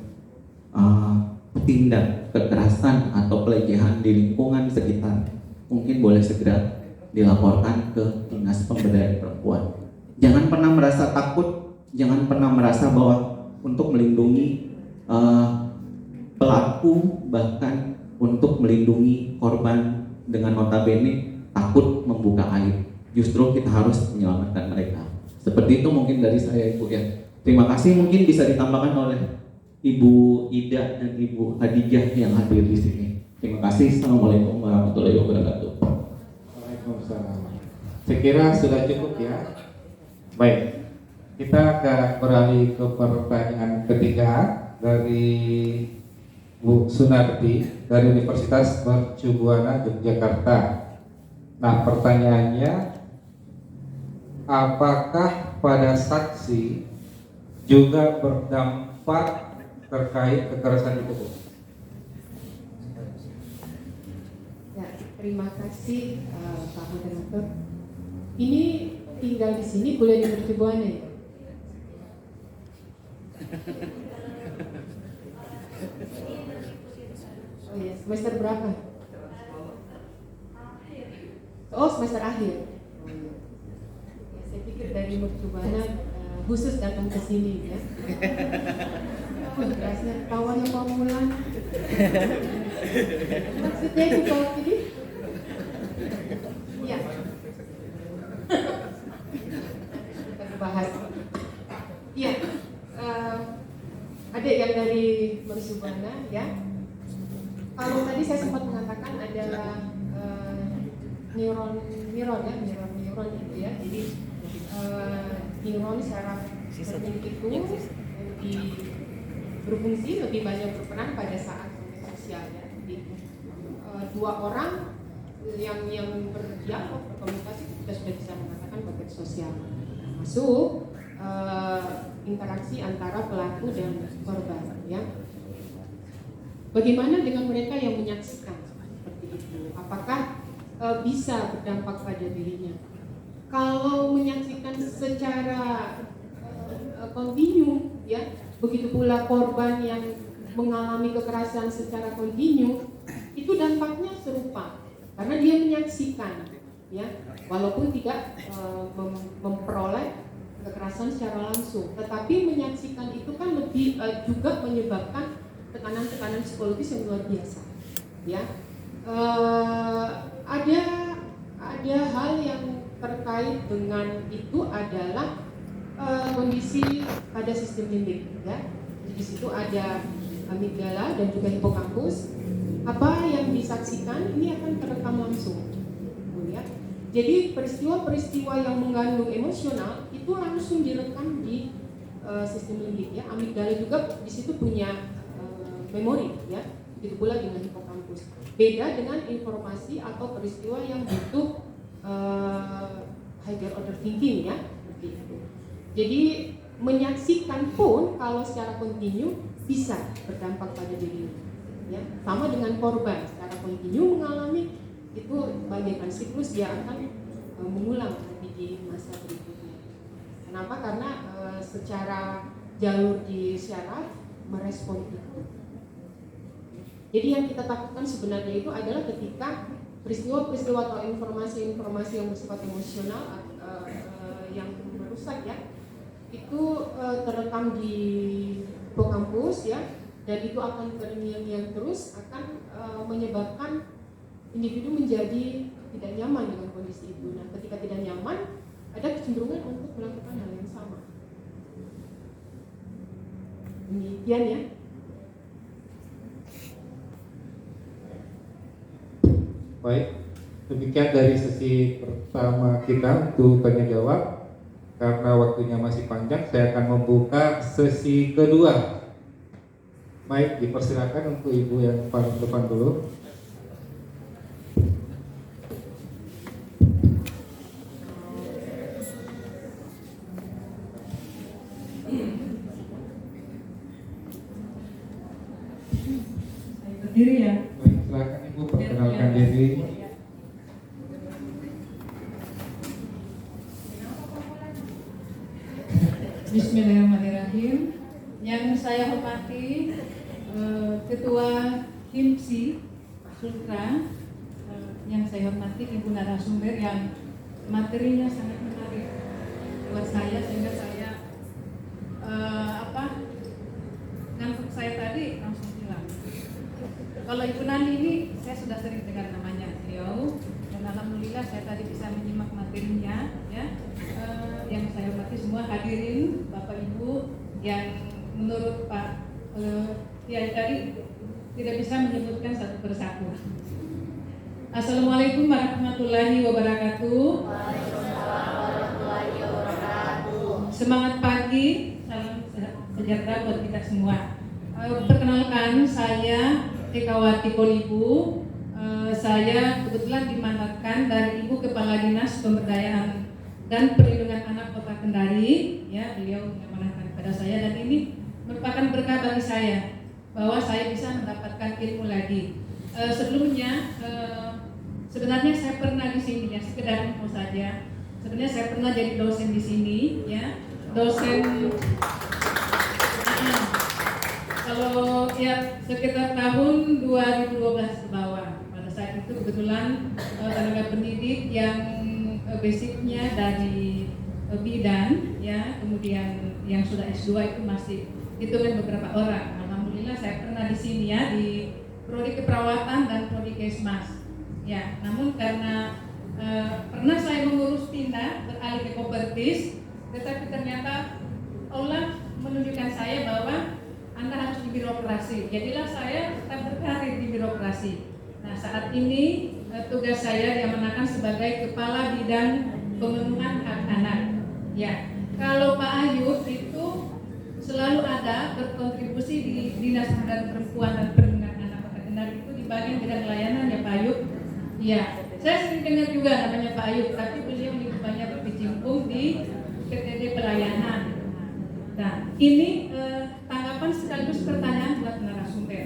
tindak kekerasan atau pelecehan di lingkungan sekitar, mungkin boleh segera dilaporkan ke Dinas Pemberdayaan Perempuan. Jangan pernah merasa takut, jangan pernah merasa bahwa untuk melindungi pelaku, bahkan untuk melindungi korban dengan notabene takut membuka aib. Justru kita harus menyelamatkan mereka. Seperti itu mungkin dari saya, Ibu ya. Terima kasih, mungkin bisa ditambahkan oleh Ibu Ida dan Ibu Khadijah yang hadir di sini. Terima kasih. Assalamualaikum warahmatullahi wabarakatuh. Waalaikumsalam. Saya kira sudah cukup ya. Baik, kita akan beralih ke pertanyaan ketiga dari Bu Sunarti dari Universitas Mercu Buana Yogyakarta. Nah, pertanyaannya, apakah pada saksi juga berdampak terkait kekerasan itu? Ya, terima kasih Pak Moderator. Ini tinggal di sini, kuliah di Mercu Buana ya? Oh ya, semester berapa? Oh, semester akhir. Ya, saya pikir dari Mercu Buana khusus datang ke sini ya. Oh, rasanya kawannya Pamulan. Maksudnya itu kalau ini? Ya. Kita bahas. Iya. Ada yang dari Mercu Buana ya. Kalau tadi saya sempat mengatakan ada neuron itu ya. Jadi neuron saraf kognitif itu berfungsi lebih banyak berperan pada saat konteks sosial ya. Jadi dua orang yang berdialog berkomunikasi kita sudah bisa mengatakan konteks sosial, masuk interaksi antara pelaku dan korban ya. Bagaimana dengan mereka yang menyaksikan seperti itu? Apakah bisa berdampak pada dirinya? Kalau menyaksikan secara kontinu ya, begitu pula korban yang mengalami kekerasan secara kontinu, itu dampaknya serupa karena dia menyaksikan ya, walaupun tidak memperoleh kekerasan secara langsung, tetapi menyaksikan itu kan lebih juga menyebabkan tekanan-tekanan psikologis yang luar biasa ya. Ada hal yang terkait dengan itu adalah kondisi pada sistem limbik ya. Di situ ada amigdala dan juga hipokampus. Apa yang disaksikan ini akan terekam langsung ya. Jadi peristiwa-peristiwa yang mengandung emosional itu langsung direkam di sistem limbik ya. Amigdala juga di situ punya memori ya. Begitu pula dengan hipokampus. Beda dengan informasi atau peristiwa yang butuh higher order thinking ya, seperti itu. Jadi menyaksikan pun kalau secara kontinu bisa berdampak pada dirinya. Ya, sama dengan korban secara kontinu mengalami itu bagaikan siklus, dia akan mengulang nanti di masa berikutnya. Kenapa? Karena secara jalur di syaraf merespon itu. Jadi yang kita takutkan sebenarnya itu adalah ketika peristiwa-peristiwa atau informasi-informasi yang bersifat emosional yang merusak ya, itu terekam di hipokampus ya, dan itu akan terngiang-ngiang terus, akan menyebabkan individu menjadi tidak nyaman dengan kondisi itu. Nah, ketika tidak nyaman, ada kecenderungan untuk melakukan hal yang sama. Demikian ya. Baik, demikian dari sesi pertama kita untuk tanya jawab. Karena waktunya masih panjang, saya akan membuka sesi kedua. Baik, dipersilakan untuk ibu yang paling depan dulu. Berdiri ya. Baik, silakan ibu perkenalkan diri. Bismillahirrahmanirrahim. Yang saya hormati Ketua HIMSI Sultra, yang saya hormati Ibu narasumber yang materinya sangat menarik buat saya, sehingga saya ngantuk saya tadi langsung hilang. Kalau Ibu Nani ini saya sudah sering dengar namanya beliau, dan alhamdulillah saya tadi bisa menyimak materinya ya. Yang saya hormati semua hadirin Bapak Ibu yang menurut Pak Kiai tadi tidak bisa menyebutkan satu persatu. Assalamualaikum warahmatullahi wabarakatuh. Semangat pagi, salam sejahtera buat kita semua. Perkenalkan, saya Ekawati Kolibu. Saya kebetulan dimandatkan dari Ibu Kepala Dinas Pemberdayaan dan Perlindungan Anak Kota Kendari. Ya, beliau mengamanahkan kepada saya, dan ini merupakan berkah bagi saya bahwa saya bisa mendapatkan ilmu lagi. Sebelumnya sebenarnya saya pernah di sini ya, sekedar info saja. Sebenarnya saya pernah jadi dosen di sini ya, dosen kalau ya sekitar tahun 2012 ke bawah. Pada saat itu kebetulan tenaga pendidik yang basicnya dari bidan ya, kemudian yang sudah S2 itu masih hitungan beberapa orang. Alhamdulillah saya pernah di sini ya, di prodi keperawatan dan prodi kesmas ya. Namun karena pernah saya mengurus pindah beralih ke Kopertis, tetapi ternyata Allah menunjukkan saya bahwa Anda harus di birokrasi. Jadilah saya tetap berkarir di birokrasi. Nah, saat ini tugas saya diamanahkan sebagai Kepala Bidang Pemenuhan Hak Anak. Ya, kalau Pak Ayub itu selalu ada berkontribusi di Dinas Pemberdayaan Perempuan dan Perlindungan Anak Kota Kendari, itu di bagian bidang layanan ya Pak Ayub. Ya, saya sering dengar juga namanya Pak Ayub, tapi beliau lebih banyak berkecimpung di PTD pelayanan. Nah, ini tanggapan sekaligus pertanyaan buat narasumber.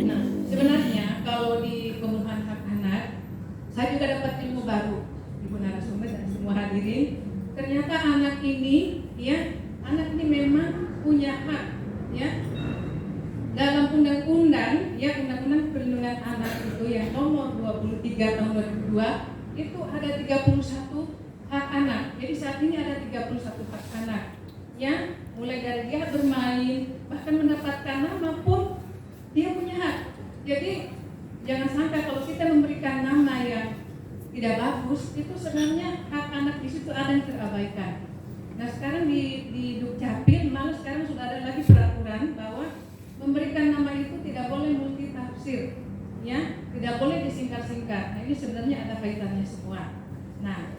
Nah, sebenarnya kalau di pemenuhan hak anak, saya juga dapat ilmu baru, Ibu narasumber dan semua hadirin. Ternyata anak ini, ya, anak ini memang punya hak, ya. Dalam undang-undang, ya, Undang-Undang Perlindungan Anak itu yang nomor 23 tahun 2002 itu ada 31 hak anak. Jadi saat ini ada 31 hak anak. Ya, mulai dari dia bermain, bahkan mendapatkan nama pun dia punya hak. Jadi jangan sampai kalau kita memberikan nama yang tidak bagus, itu sebenarnya hak anak di situ ada yang terabaikan. Nah, sekarang di Dukcapil malah sekarang sudah ada lagi peraturan bahwa memberikan nama itu tidak boleh multitafsir, ya, tidak boleh disingkat-singkat. Nah, ini sebenarnya ada kaitannya semua. Nah,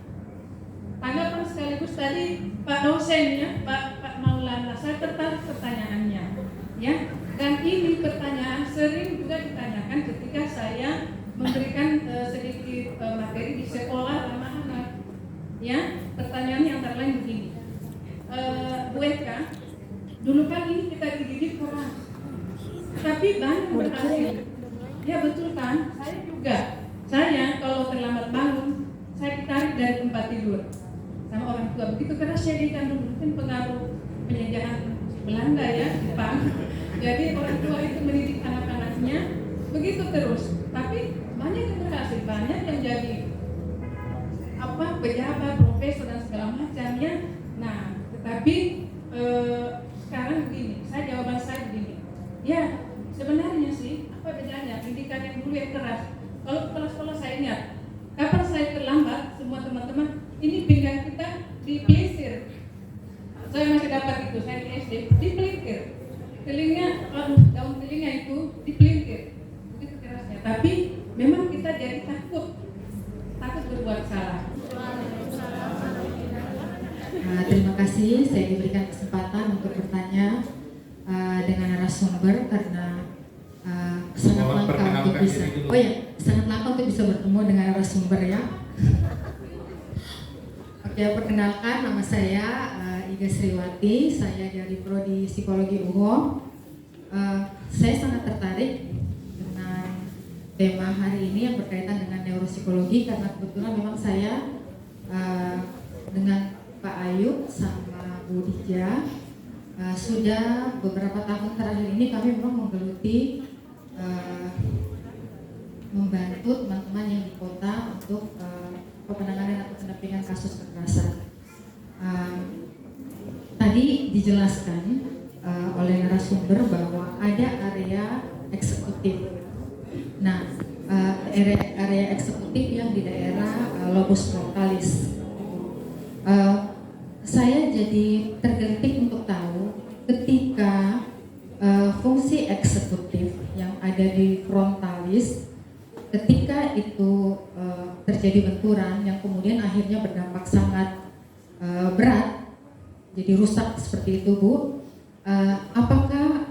tanggapan sekaligus tadi Pak dosen ya, Pak Maulana, saya tertarik pertanyaannya, ya. Dan ini pertanyaan sering juga ditanyakan ketika saya memberikan sedikit materi di sekolah ramah anak, ya. Pertanyaannya antara lain begini, Bu Eka, dulu kan ini kita dididik keras, tapi banyak berhasil. Ya betul kan? Saya juga. Saya kalau terlambat bangun, saya ditarik dari tempat tidur sama orang tua. Begitu keras saya didikan dulu, mungkin pengaruh penjajahan Belanda ya, Jepang. Jadi orang tua itu mendidik anak-anaknya begitu terus. Tapi banyak yang berhasil, banyak yang jadi pejabat, profesor dan segala macamnya. Nah, tetapi sekarang begini, jawaban saya begini. Ya, sebenarnya sih apa bedanya pendidikan yang dulu yang keras? Kalau sekolah saya ingat, kapan saya terlambat, semua teman-teman, ini pinggang kita dipelisir. Saya masih dapat itu, saya di SD, dipelisir. tapi memang kita jadi takut berbuat salah. Terima kasih saya diberikan kesempatan untuk bertanya dengan narasumber karena sangat langka untuk bisa. Oh ya, sangat langka untuk bisa bertemu dengan narasumber ya. Oke, perkenalkan nama saya Iga Sriwati, saya dari Prodi Psikologi UGM. Saya sangat tertarik dengan tema hari ini yang berkaitan dengan neuropsikologi karena kebetulan memang saya dengan Pak Ayub sama Bu Dija sudah beberapa tahun terakhir ini kami memang menggeluti membantu teman-teman yang di kota untuk penanganan atau pendampingan kasus kekerasan. Tadi dijelaskan oleh narasumber bahwa ada area eksekutif. Nah, area eksekutif yang di daerah lobus frontalis. Saya jadi tergelitik untuk tahu ketika fungsi eksekutif yang ada di frontalis, ketika itu terjadi benturan yang kemudian akhirnya berdampak sangat berat, jadi rusak seperti itu, Bu. Apakah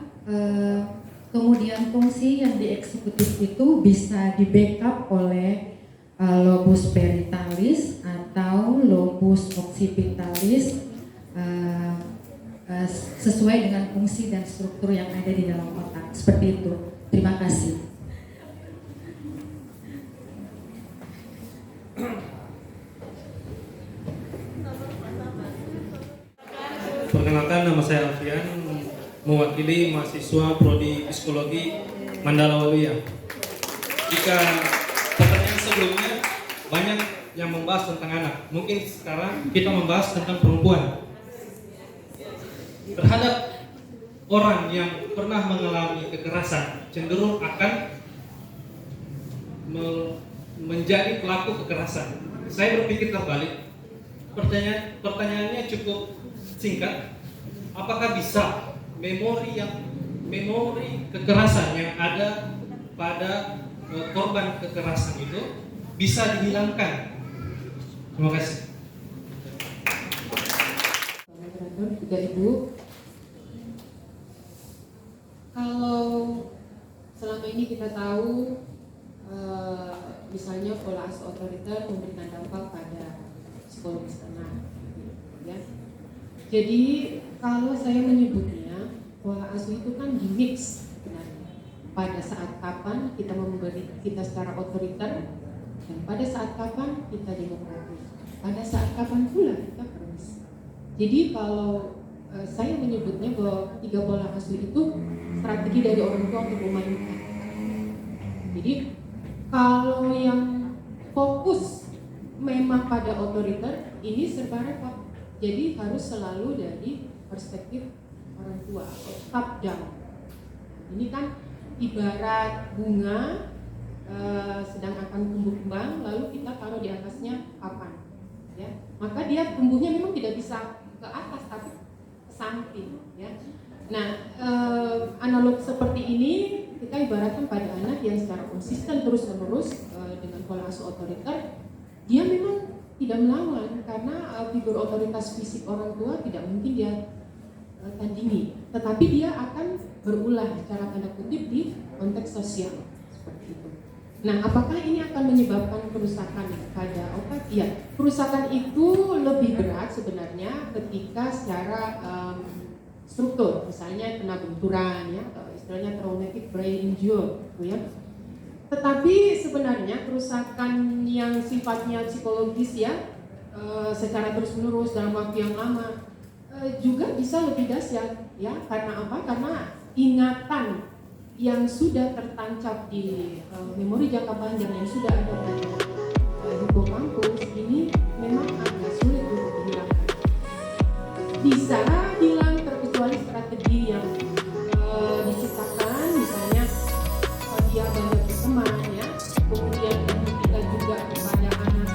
kemudian fungsi yang di eksekutif itu bisa di backup oleh lobus parietalis atau lobus occipitalis sesuai dengan fungsi dan struktur yang ada di dalam otak, seperti itu. Terima kasih. Perkenalkan, nama saya Alfian, mewakili mahasiswa Prodi Psikologi Mandala Walia. Jika pertanyaan sebelumnya banyak yang membahas tentang anak, mungkin sekarang kita membahas tentang perempuan. Terhadap orang yang pernah mengalami kekerasan, cenderung akan menjadi pelaku kekerasan. Saya berpikir terbalik. Pertanyaannya cukup singkat. Apakah bisa memori kekerasan yang ada pada korban kekerasan itu bisa dihilangkan? Terima kasih. Moderator juga Ibu, kalau selama ini kita tahu misalnya pola asuh otoriter memberikan dampak pada psikologis anak, ya. Jadi kalau saya menyebutnya pola asuh itu kan dimix sebenarnya. Pada saat kapan kita memberi kita secara otoriter dan pada saat kapan kita demokratis. Pada saat kapan pula kita permis. Jadi kalau saya menyebutnya bahwa 3 pola asuh itu strategi dari orang tua untuk memainkan. Jadi kalau yang fokus memang pada otoriter ini serba repot. Jadi harus selalu dari perspektif orang tua, top down. Ini kan ibarat bunga sedang akan tumbuh kembang, lalu kita taruh di atasnya papan, ya. Maka dia tumbuhnya memang tidak bisa ke atas, tapi ke samping, ya. Nah, analog seperti ini kita ibaratkan pada anak yang secara konsisten terus-menerus dengan pola asuh otoriter, dia memang tidak melawan karena figur otoritas fisik orang tua tidak mungkin dia tandingi, tetapi dia akan berulah secara tanda kutip di konteks sosial seperti itu. Nah, apakah ini akan menyebabkan kerusakan pada otak? Iya, kerusakan itu lebih berat sebenarnya ketika secara struktur, misalnya kena benturan, ya, atau istilahnya traumatic brain injury, gitu ya. Tetapi sebenarnya kerusakan yang sifatnya psikologis, ya, secara terus-menerus dalam waktu yang lama juga bisa lebih dahsyat, ya. Karena apa? Karena ingatan yang sudah tertancap di memori jangka panjang yang sudah ada pada hipokampus ini memang agak sulit untuk dihilangkan. Bisa hilang terkecuali strategi yang diciptakan, misalnya dia banyak berteman, ya. Kemudian kita juga kepada anak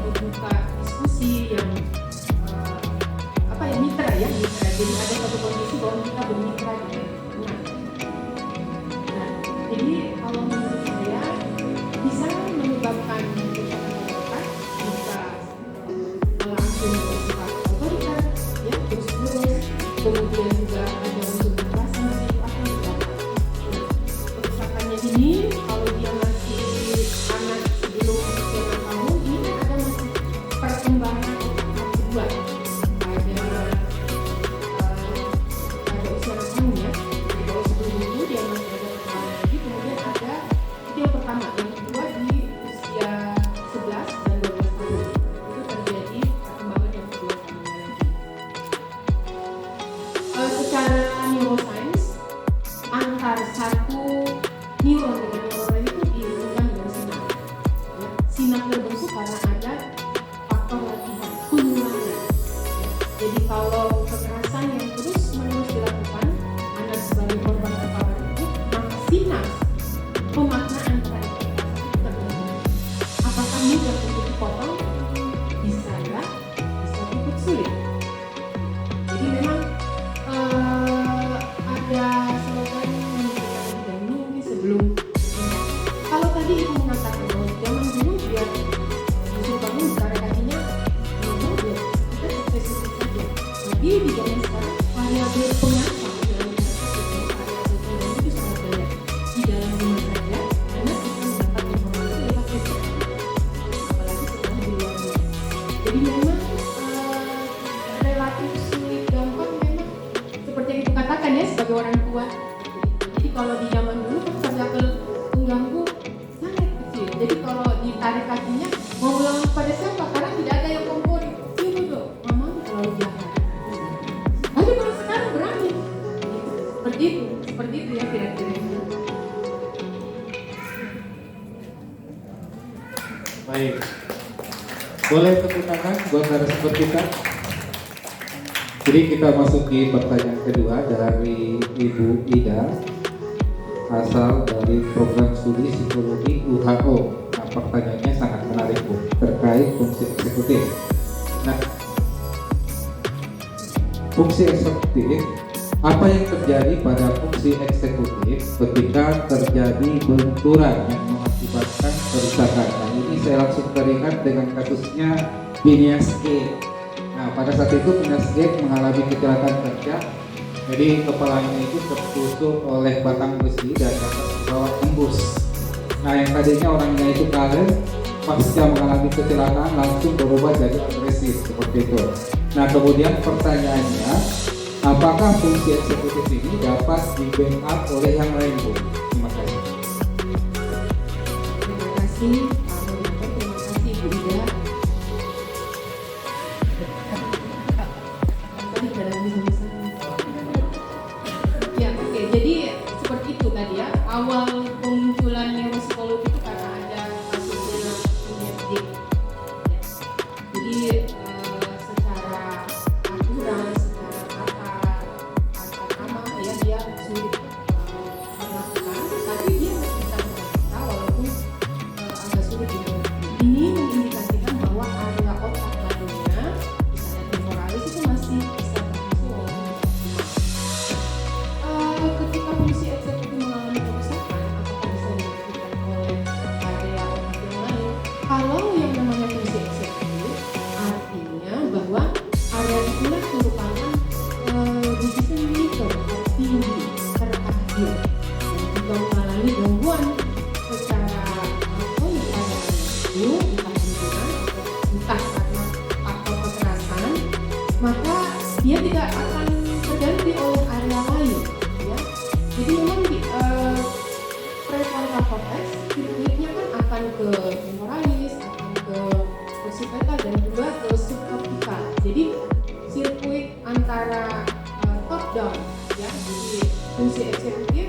membuka diskusi yang mitra, ya, mitra. Jadi ada satu kondisi bahwa kita bermitra dengan anak. Nah, jadi kalau menurut saya neuron dengan neuron lain itu dihubungkan dengan sinar. Ya, sinar terbentuk karena ada faktor latihan, pengulangan. Jadi kalau kekerasan yang terus menerus dilakukan, anak sebagai korban terpapar itu, maka sinar pemaknaan terhadap terbentuk. Apakah mudah untuk dipotong? Bisa ya, bisa cukup sulit. Jadi memang ada slogan yang kita dahulu sebelum. Kalau tadi ibu mengatakan bahwa zaman dulu biar musuh bangun cara kakinya memang dia kita spesifik saja. Tapi di zaman sekarang variabel pengancam dalam variabel itu sangat banyak. Di dalam rumah saja, anak bisa mendapat informasi lewat gadget, apalagi sekarang di luar rumah. Jadi memang relatif sulit gampang memang seperti yang ibu katakan ya sebagai orang tua. Jadi kalau di zaman dulu kan variabel pengganggu sangat kecil. Jadi kalau ditarik kakinya mau bilang pada siapa? Karena tidak ada yang kompori. Ibu dong, mama terlalu jahat. Tapi kalau sekarang berani, seperti itu ya kira-kira. Baik, boleh tepuk tangan buat narasumber kita. Jadi kita masuki pertanyaan kedua dari Ibu Ida, asal dari program studi psikologi UHO. Nah, pertanyaannya sangat menarik Bu, terkait fungsi eksekutif. Nah, fungsi eksekutif, apa yang terjadi pada fungsi eksekutif ketika terjadi benturan yang mengakibatkan kerusakan? Nah, ini saya langsung teringat dengan kasusnya Phineas Gage. Nah, pada saat itu Phineas Gage mengalami kecelakaan kerja. Jadi kepalanya itu tertusuk oleh batang besi dan atas bawah tembus. Nah, yang tadinya orangnya itu kalem, pasca mengalami kecelakaan langsung berubah jadi agresif seperti itu. Nah, kemudian pertanyaannya, apakah fungsi eksekutif ini dapat di-backup oleh yang lain, Bu? Terima kasih. Terima kasih Pak Moderator, terima kasih Bu Ida. Tadi ada bisa. Ya, oke. Jadi seperti itu tadi ya. Awal pemunculan neuropsikologi itu karena ada kasusnya Phineas Gage. Ya. Jadi secara aturan, secara kata nama ya dia sulit melakukan, tapi dia bisa melakukan walaupun agak sulit dimengerti. Ini mengindikasikan bahwa area otak lainnya, misalnya temporalis itu masih bisa berfungsi walaupun tidak optimal. Ketika fungsi eksekutif mengalami kerusakan, apakah bisa dilakukan oleh area otak yang lain? Kalau yang namanya fungsi eksekutif, artinya bahwa area itulah merupakan decision maker tinggi tertahan dan juga mengalami gangguan secara kronik pada itu, entah benturan atau entah karena faktor kekerasan, maka dia tidak akan terganti oleh area lain, ya. Jadi memang di prefrontal cortex sirkuitnya kan akan ke temporalis, akan ke occipital dan juga ke subcortical. Jadi sirkuit antara top down, ya. Jadi fungsi eksekutif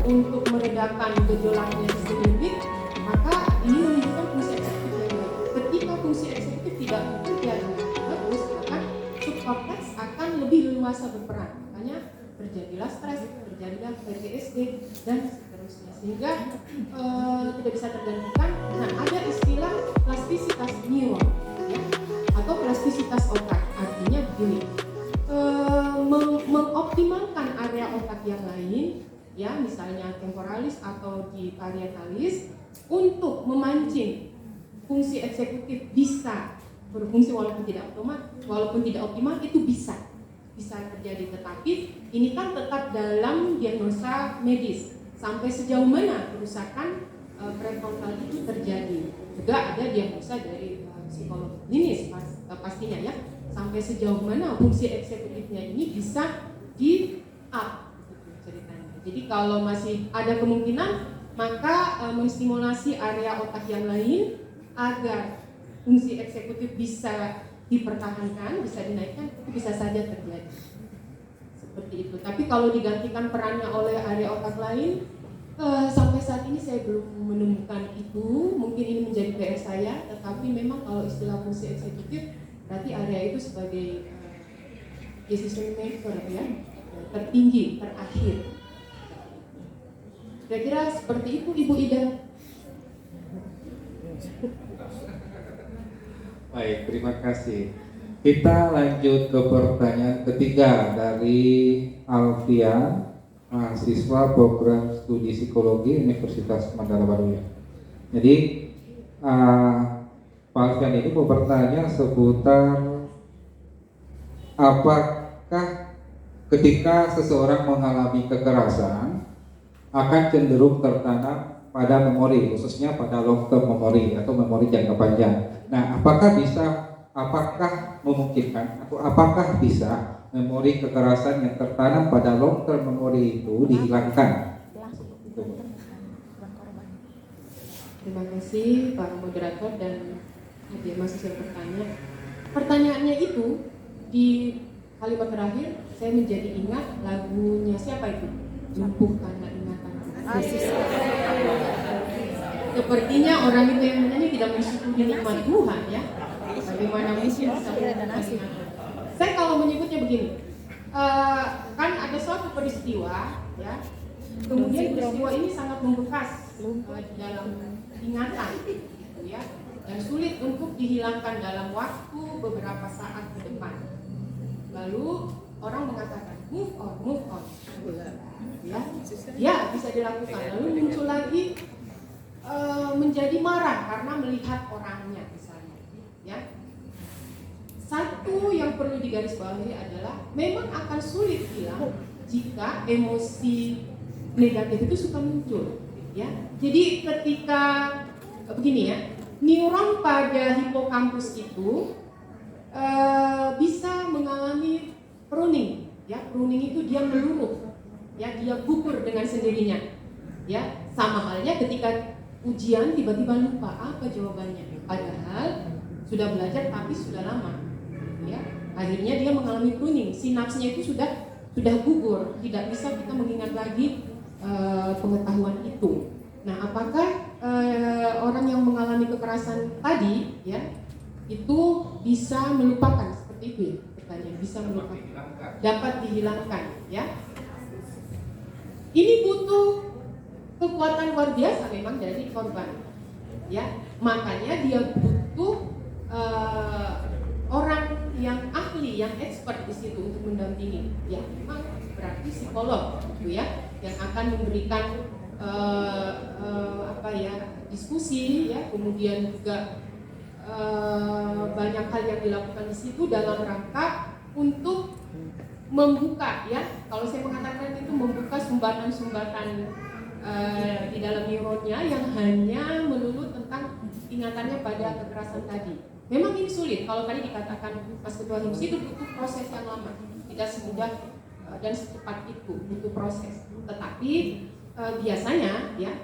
untuk meredakan gejolaknya sistem limbik, maka ini menunjukkan fungsi eksekutif yang baik. Ketika fungsi eksekutif tidak bekerja dengan bagus, maka subcortex akan lebih leluasa berperan. Makanya terjadilah stres, terjadilah PTSD dan seterusnya, sehingga tidak bisa tergantikan. Nah, ada istilah plastisitas neuron, ya, atau plastisitas otak. Artinya begini, mengoptimalkan area otak yang lain, ya, misalnya temporalis atau di parietalis, untuk memancing fungsi eksekutif bisa berfungsi walaupun tidak optimal, itu bisa terjadi. Tetapi ini kan tetap dalam diagnosa medis, sampai sejauh mana kerusakan prefrontal itu terjadi. Juga ada diagnosa dari psikolog klinis pastinya, ya, sampai sejauh mana fungsi eksekutifnya ini bisa di up ceritanya. Jadi kalau masih ada kemungkinan, maka menstimulasi area otak yang lain agar fungsi eksekutif bisa dipertahankan, bisa dinaikkan, itu bisa saja terjadi. Seperti itu. Tapi kalau digantikan perannya oleh area otak lain, sampai saat saya belum menemukan itu, mungkin ini menjadi PR saya, tetapi memang kalau istilah fungsi eksekutif berarti area itu sebagai decision maker ya, tertinggi, terakhir. Kira-kira seperti itu Ibu Ida. Baik, terima kasih. Kita lanjut ke pertanyaan ketiga dari Alfian, mahasiswa program studi psikologi Universitas Mandala Waluya. Jadi Pak Alfian ini mau bertanya seputar apakah ketika seseorang mengalami kekerasan akan cenderung tertanam pada memori, khususnya pada long term memory atau memori jangka panjang. Nah, apakah memungkinkan atau apakah bisa memori kekerasan yang tertanam pada long term memory itu dihilangkan? Terima kasih Pak Moderator dan hadir mahasiswa bertanya. Pertanyaannya itu di kalimat terakhir saya menjadi ingat lagunya siapa itu? Lumpuhkanlah ingatan. Sepertinya orang itu yang menyanyi tidak mensyukuri nikmat Tuhan ya. Bagaimana mungkin bisa saya kalau menyebutnya begini, kan ada suatu peristiwa ya, kemudian peristiwa ini sangat membekas di dalam ingatan gitu ya, dan sulit untuk dihilangkan dalam waktu beberapa saat ke depan. Lalu orang mengatakan move on ya bisa dilakukan. Lalu muncul lagi menjadi marah karena melihat orangnya misalnya ya. Satu yang perlu digarisbawahi adalah memang akan sulit hilang jika emosi negatif itu suka muncul ya. Jadi ketika begini ya, neuron pada hipokampus itu bisa mengalami pruning ya. Pruning itu dia meluruh ya, dia gugur dengan sendirinya ya. Sama halnya ketika ujian tiba-tiba lupa apa jawabannya, padahal sudah belajar tapi sudah lama ya. Akhirnya dia mengalami pruning, sinapsnya itu sudah gugur, tidak bisa kita mengingat lagi pengetahuan itu. Nah, apakah orang yang mengalami kekerasan tadi ya itu bisa melupakan seperti itu ya? Pertanyaan, bisa melupakan, dapat dihilangkan ya. Ini butuh kekuatan luar biasa memang dari korban ya. Makanya dia butuh orang yang ahli, yang expert di situ untuk mendampingi ya. Memang berarti psikolog gitu ya, yang akan memberikan diskusi ya, kemudian juga banyak hal yang dilakukan di situ dalam rangka untuk membuka ya. Kalau saya mengatakan itu membuka sumbatan-sumbatan di dalam neuronnya yang hanya melulu tentang ingatannya pada kekerasan tadi. Memang ini sulit. Kalau tadi dikatakan Mas Ketua HIMSI itu butuh proses yang lama, tidak semudah dan secepat itu, butuh proses. Tetapi biasanya ya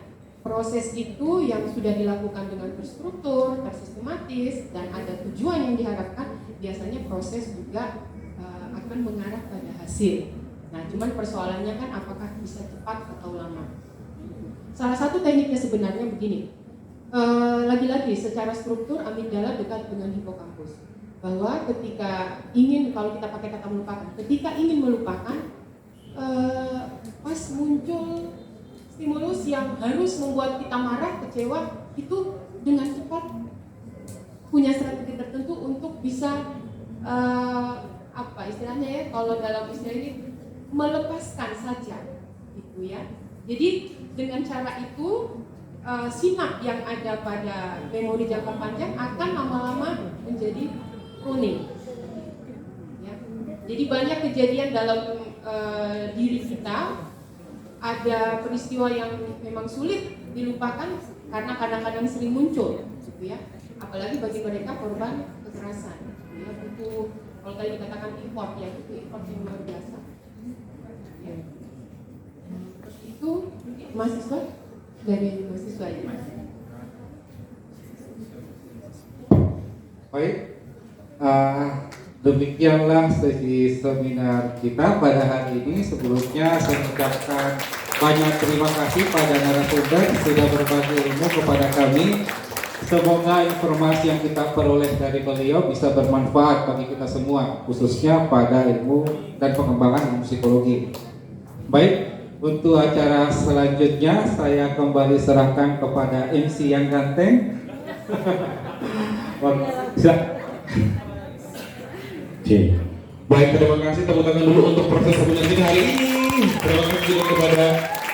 proses itu yang sudah dilakukan dengan terstruktur, tersistematis dan ada tujuan yang diharapkan, biasanya proses juga akan mengarah pada hasil. Nah, cuman persoalannya kan apakah bisa cepat atau lama. Salah satu tekniknya sebenarnya begini, lagi-lagi secara struktur amigdala dekat dengan hipokampus. Bahwa ketika ingin, kalau kita pakai kata melupakan, ketika ingin melupakan, pas muncul stimulus yang harus membuat kita marah, kecewa, itu dengan cepat punya strategi tertentu untuk bisa istilahnya ya, kalau dalam istilah ini melepaskan saja, gitu ya. Jadi dengan cara itu sinap yang ada pada memori jangka panjang akan lama-lama menjadi pruning. Ya. Jadi banyak kejadian dalam diri kita, ada peristiwa yang memang sulit dilupakan karena kadang-kadang sering muncul, gitu ya. Apalagi bagi mereka korban kekerasan, ya, butuh, kalau tadi dikatakan effort, ya itu effort yang luar biasa. Ya. Itu mahasiswa dari mahasiswa ya. Baik, demikianlah sesi seminar kita pada hari ini. Sebelumnya saya mengucapkan banyak terima kasih pada narasumber sudah berbagi ilmu kepada kami. Semoga informasi yang kita peroleh dari beliau bisa bermanfaat bagi kita semua, khususnya pada ilmu dan pengembangan ilmu psikologi. Baik, untuk acara selanjutnya saya kembali serahkan kepada MC yang ganteng. Oke. Baik, terima kasih, tepuk tangan dulu untuk proses seminar kita hari ini. Terima kasih juga kepada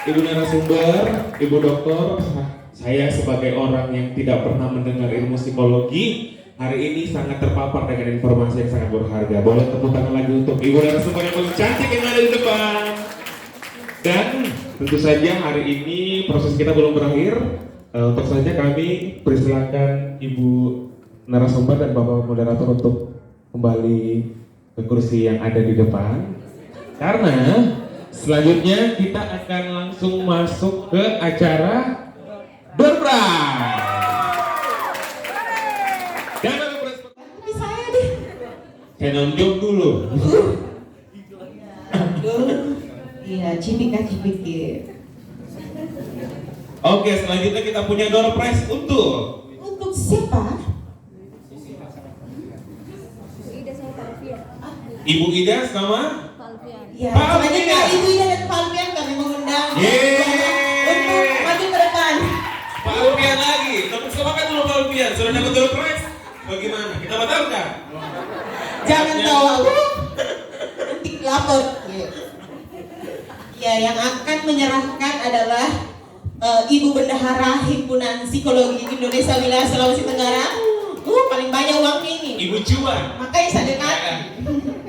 Ibu narasumber, Ibu Dokter. Saya sebagai orang yang tidak pernah mendengar ilmu psikologi, hari ini sangat terpapar dengan informasi yang sangat berharga. Boleh tepuk tangan lagi untuk Ibu narasumber yang paling cantik yang ada di depan. Dan tentu saja hari ini proses kita belum berakhir. Untuk saja kami persilakan Ibu narasumber dan Bapak moderator untuk kembali ke kursi yang ada di depan. Karena selanjutnya kita akan langsung masuk ke acara door prize. Dan saya deh. Saya nonjok dulu. Iya, cipika. Oke, selanjutnya kita punya door prize untuk siapa? Ibu Ida sama Ya, Pak selanjutnya Alfian. Ibu Ida dan Pak Alfian kami mengundang Yeay. untuk maju ke depan. Pak Alfian lagi. Tepuk semangat dulu Pak Alfian. Sudah dapat door prize. Bagaimana? Kita batalkan? Jangan tahu nanti lapor. Ya, yang akan menyerahkan adalah Ibu Bendahara Himpunan Psikologi Indonesia Wilayah Sulawesi Tenggara. Paling banyak uangnya ini. Ibu Cuan. Makanya saya dekat.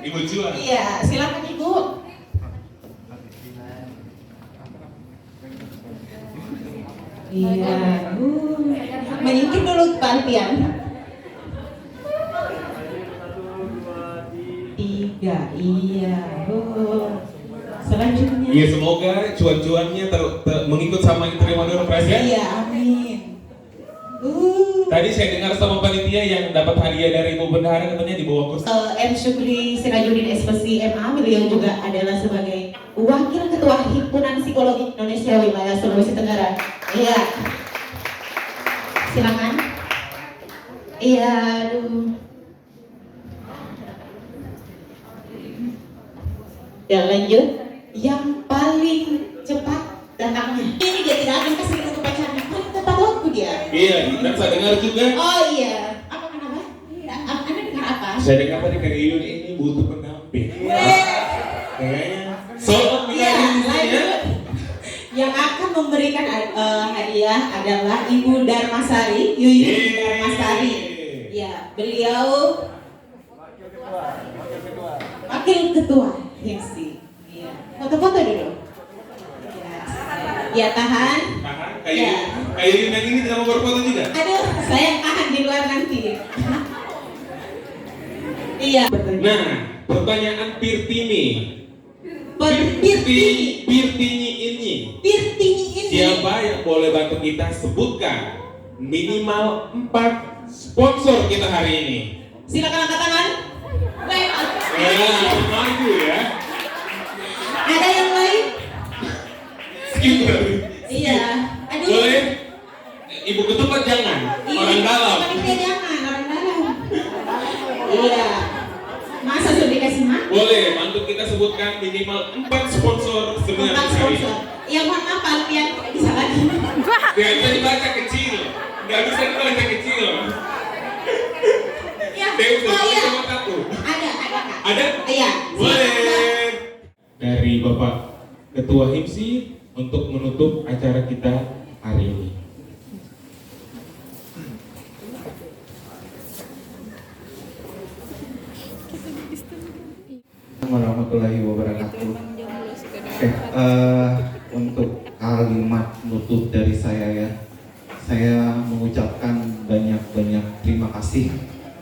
Ibu Cuan. Iya, silakan Ibu. Iya, menyingkir dulu Pak Alfian. 3, iya. Selanjutnya. Iya, semoga cuan-cuannya mengikut sama yang terima door prize ya. Iya, amin. Tadi saya dengar sama panitia yang dapat hadiah dari Ibu Bendahara katanya dibawa kursi. M. Syukri Sirajudin SPSI MA, beliau juga adalah sebagai Wakil Ketua Himpunan Psikologi Indonesia Wilayah Sulawesi Tenggara. Iya. Silakan. Iya, aduh. Dan lanjut, yang paling cepat datangnya. Ini dia tidak akan kasih untuk pacarnya. Paling tepat waktu dia. Iya, dan saya dengar juga. Oh iya. Apa kenapa? Anda dengar apa? Saya dengar tadi dari Yun ini butuh pendamping. Kayaknya soal Iya, lanjut. Yang akan memberikan hadiah adalah Ibu Darmasari, Yuyun Darmasari. Ya, beliau Wakil Ketua HIMSI. Iya. Foto-foto dulu. Ya, tahan. Kayak Yun yang ini tidak mau berfoto juga. Aduh, saya tahan di luar nanti. Iya. Nah, pertanyaan Pirtini. Pirtini ini. Siapa yang boleh bantu kita sebutkan minimal 4 sponsor kita hari ini? Silakan angkat tangan. Maju ya. Ada yang lain? Skipper. Iya. Aduh. Boleh? Ibu ketupat jangan. Orang dalam. Panitia jangan, orang dalam. Iya. Masa sudah dikasih makan? Boleh, bantu kita sebutkan minimal 4 sponsor seminar hari ini. Ya mohon maaf, Alfian tidak bisa lagi. Gak bisa dibaca kecil. Gak bisa dibaca kecil. Ya. Deus, Oh iya. sama aku. Ada Kak. Ada? Iya. Boleh. Dari Bapak Ketua HIMSI untuk menutup acara kita hari ini. Warahmatullahi wabarakatuh. Untuk kalimat nutup dari saya ya, saya mengucapkan banyak-banyak terima kasih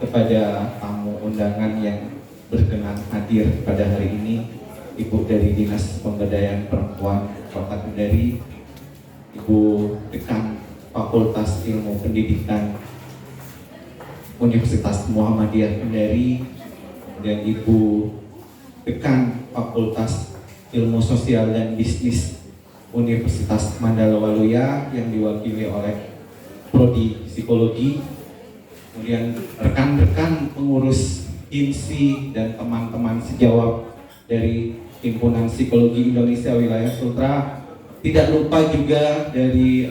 kepada tamu undangan yang berkenan hadir pada hari ini, Ibu dari Dinas Pemberdayaan Perempuan Kota Kendari, Ibu Dekan Fakultas Ilmu Pendidikan Universitas Muhammadiyah Kendari, dan Ibu Dekan Fakultas Ilmu Sosial dan Bisnis Universitas Mandala Waluya yang diwakili oleh Prodi Psikologi, kemudian rekan-rekan pengurus IMSI dan teman-teman sejawat dari Himpunan Psikologi Indonesia Wilayah Sultra. Tidak lupa juga dari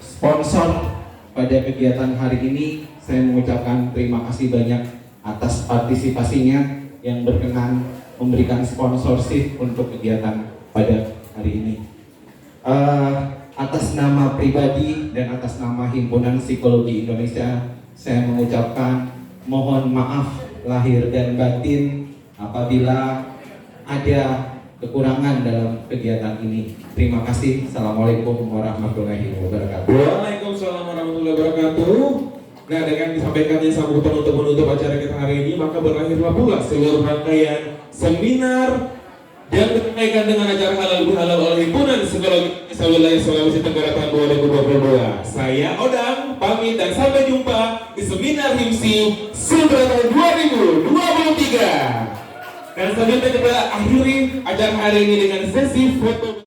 sponsor pada kegiatan hari ini. Saya mengucapkan terima kasih banyak atas partisipasinya yang berkenan memberikan sponsorship untuk kegiatan pada hari ini. Atas nama pribadi dan atas nama Himpunan Psikologi Indonesia, saya mengucapkan mohon maaf lahir dan batin apabila ada kekurangan dalam kegiatan ini. Terima kasih. Assalamualaikum warahmatullahi wabarakatuh. Waalaikumsalam warahmatullahi wabarakatuh. Nah, dengan disampaikannya sambutan untuk menutup acara kita hari ini, maka berakhirlah pula seluruh rangkaian seminar yang disampaikan dengan acara halal bihalal oleh Himpunan Psikologi Indonesia Wilayah Sulawesi Tenggara tahun 2022. Saya Odang pamit dan sampai jumpa di seminar HIMSI Sultra tahun 2023. Dan selanjutnya kita akhiri acara hari ini dengan sesi foto.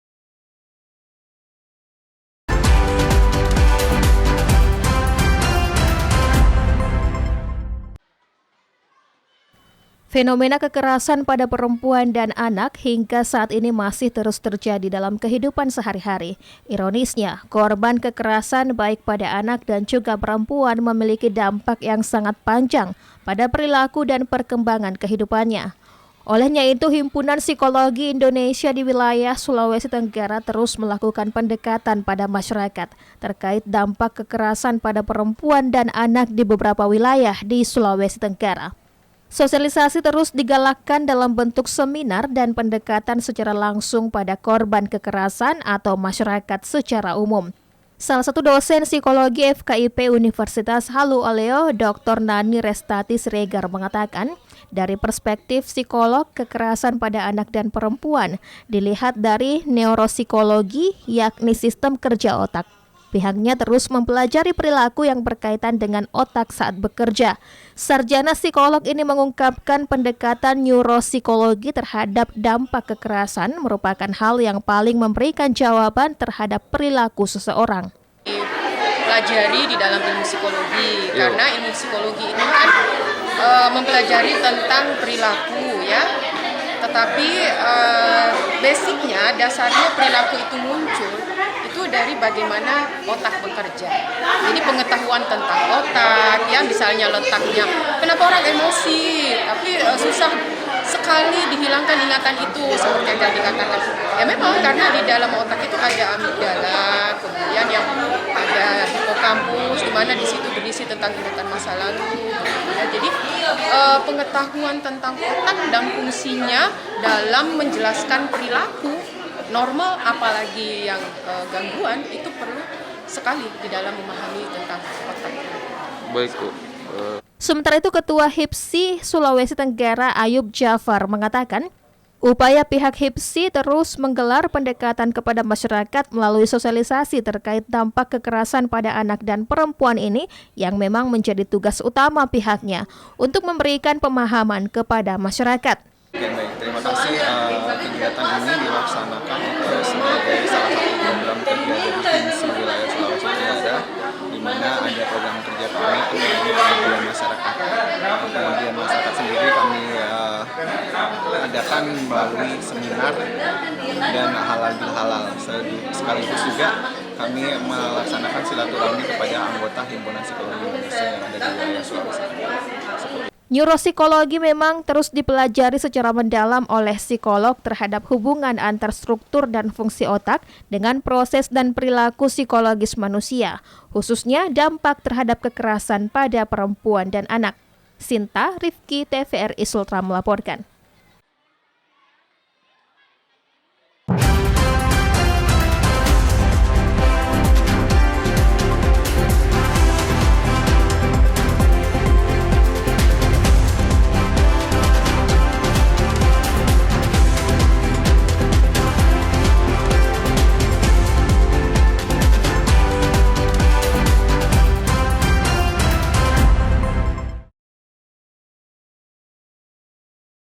Fenomena kekerasan pada perempuan dan anak hingga saat ini masih terus terjadi dalam kehidupan sehari-hari. Ironisnya, korban kekerasan baik pada anak dan juga perempuan memiliki dampak yang sangat panjang pada perilaku dan perkembangan kehidupannya. Olehnya itu, Himpunan Psikologi Indonesia di wilayah Sulawesi Tenggara terus melakukan pendekatan pada masyarakat terkait dampak kekerasan pada perempuan dan anak di beberapa wilayah di Sulawesi Tenggara. Sosialisasi terus digalakkan dalam bentuk seminar dan pendekatan secara langsung pada korban kekerasan atau masyarakat secara umum. Salah satu dosen psikologi FKIP Universitas Halu Oleo, Dr. Nani Restati Siregar mengatakan, dari perspektif psikolog, kekerasan pada anak dan perempuan dilihat dari neuropsikologi, yakni sistem kerja otak. Pihaknya terus mempelajari perilaku yang berkaitan dengan otak saat bekerja. Sarjana psikolog ini mengungkapkan pendekatan neuropsikologi terhadap dampak kekerasan merupakan hal yang paling memberikan jawaban terhadap perilaku seseorang. Pelajari di dalam ilmu psikologi, karena ilmu psikologi ini kan mempelajari tentang perilaku ya. Tetapi basicnya, dasarnya perilaku itu muncul itu dari bagaimana otak bekerja. Jadi pengetahuan tentang otak, ya misalnya letaknya. Kenapa orang emosi, tapi susah sekali dihilangkan ingatan itu seperti yang tadi dikatakan. Ya memang karena di dalam otak itu ada amigdala, kemudian yang ada hipokampus, di mana di situ berisi tentang ingatan masa lalu. Ya, jadi pengetahuan tentang otak dan fungsinya dalam menjelaskan perilaku normal, apalagi yang gangguan, itu perlu sekali di dalam memahami tentang otak. Baik, Bu. Sementara itu, Ketua HIPSI Sulawesi Tenggara Ayub Jafar mengatakan, upaya pihak HIPSI terus menggelar pendekatan kepada masyarakat melalui sosialisasi terkait dampak kekerasan pada anak dan perempuan ini yang memang menjadi tugas utama pihaknya untuk memberikan pemahaman kepada masyarakat. Baik, terima kasih. Kegiatan ini dilaksanakan sebagai salah satu program kerja dari HIMSI wilayah Sulawesi Tenggara, di mana ada program kerja kami mengenai pengaduan masyarakat. Pengaduan masyarakat sendiri kami adakan melalui seminar dan halal bihalal. Sekaligus juga kami melaksanakan silaturahmi kepada anggota Himpunan Psikologi Indonesia yang ada di wilayah Sulawesi Tenggara. Neuropsikologi memang terus dipelajari secara mendalam oleh psikolog terhadap hubungan antar struktur dan fungsi otak dengan proses dan perilaku psikologis manusia, khususnya dampak terhadap kekerasan pada perempuan dan anak. Sinta Rifki, TVRI Sultra melaporkan.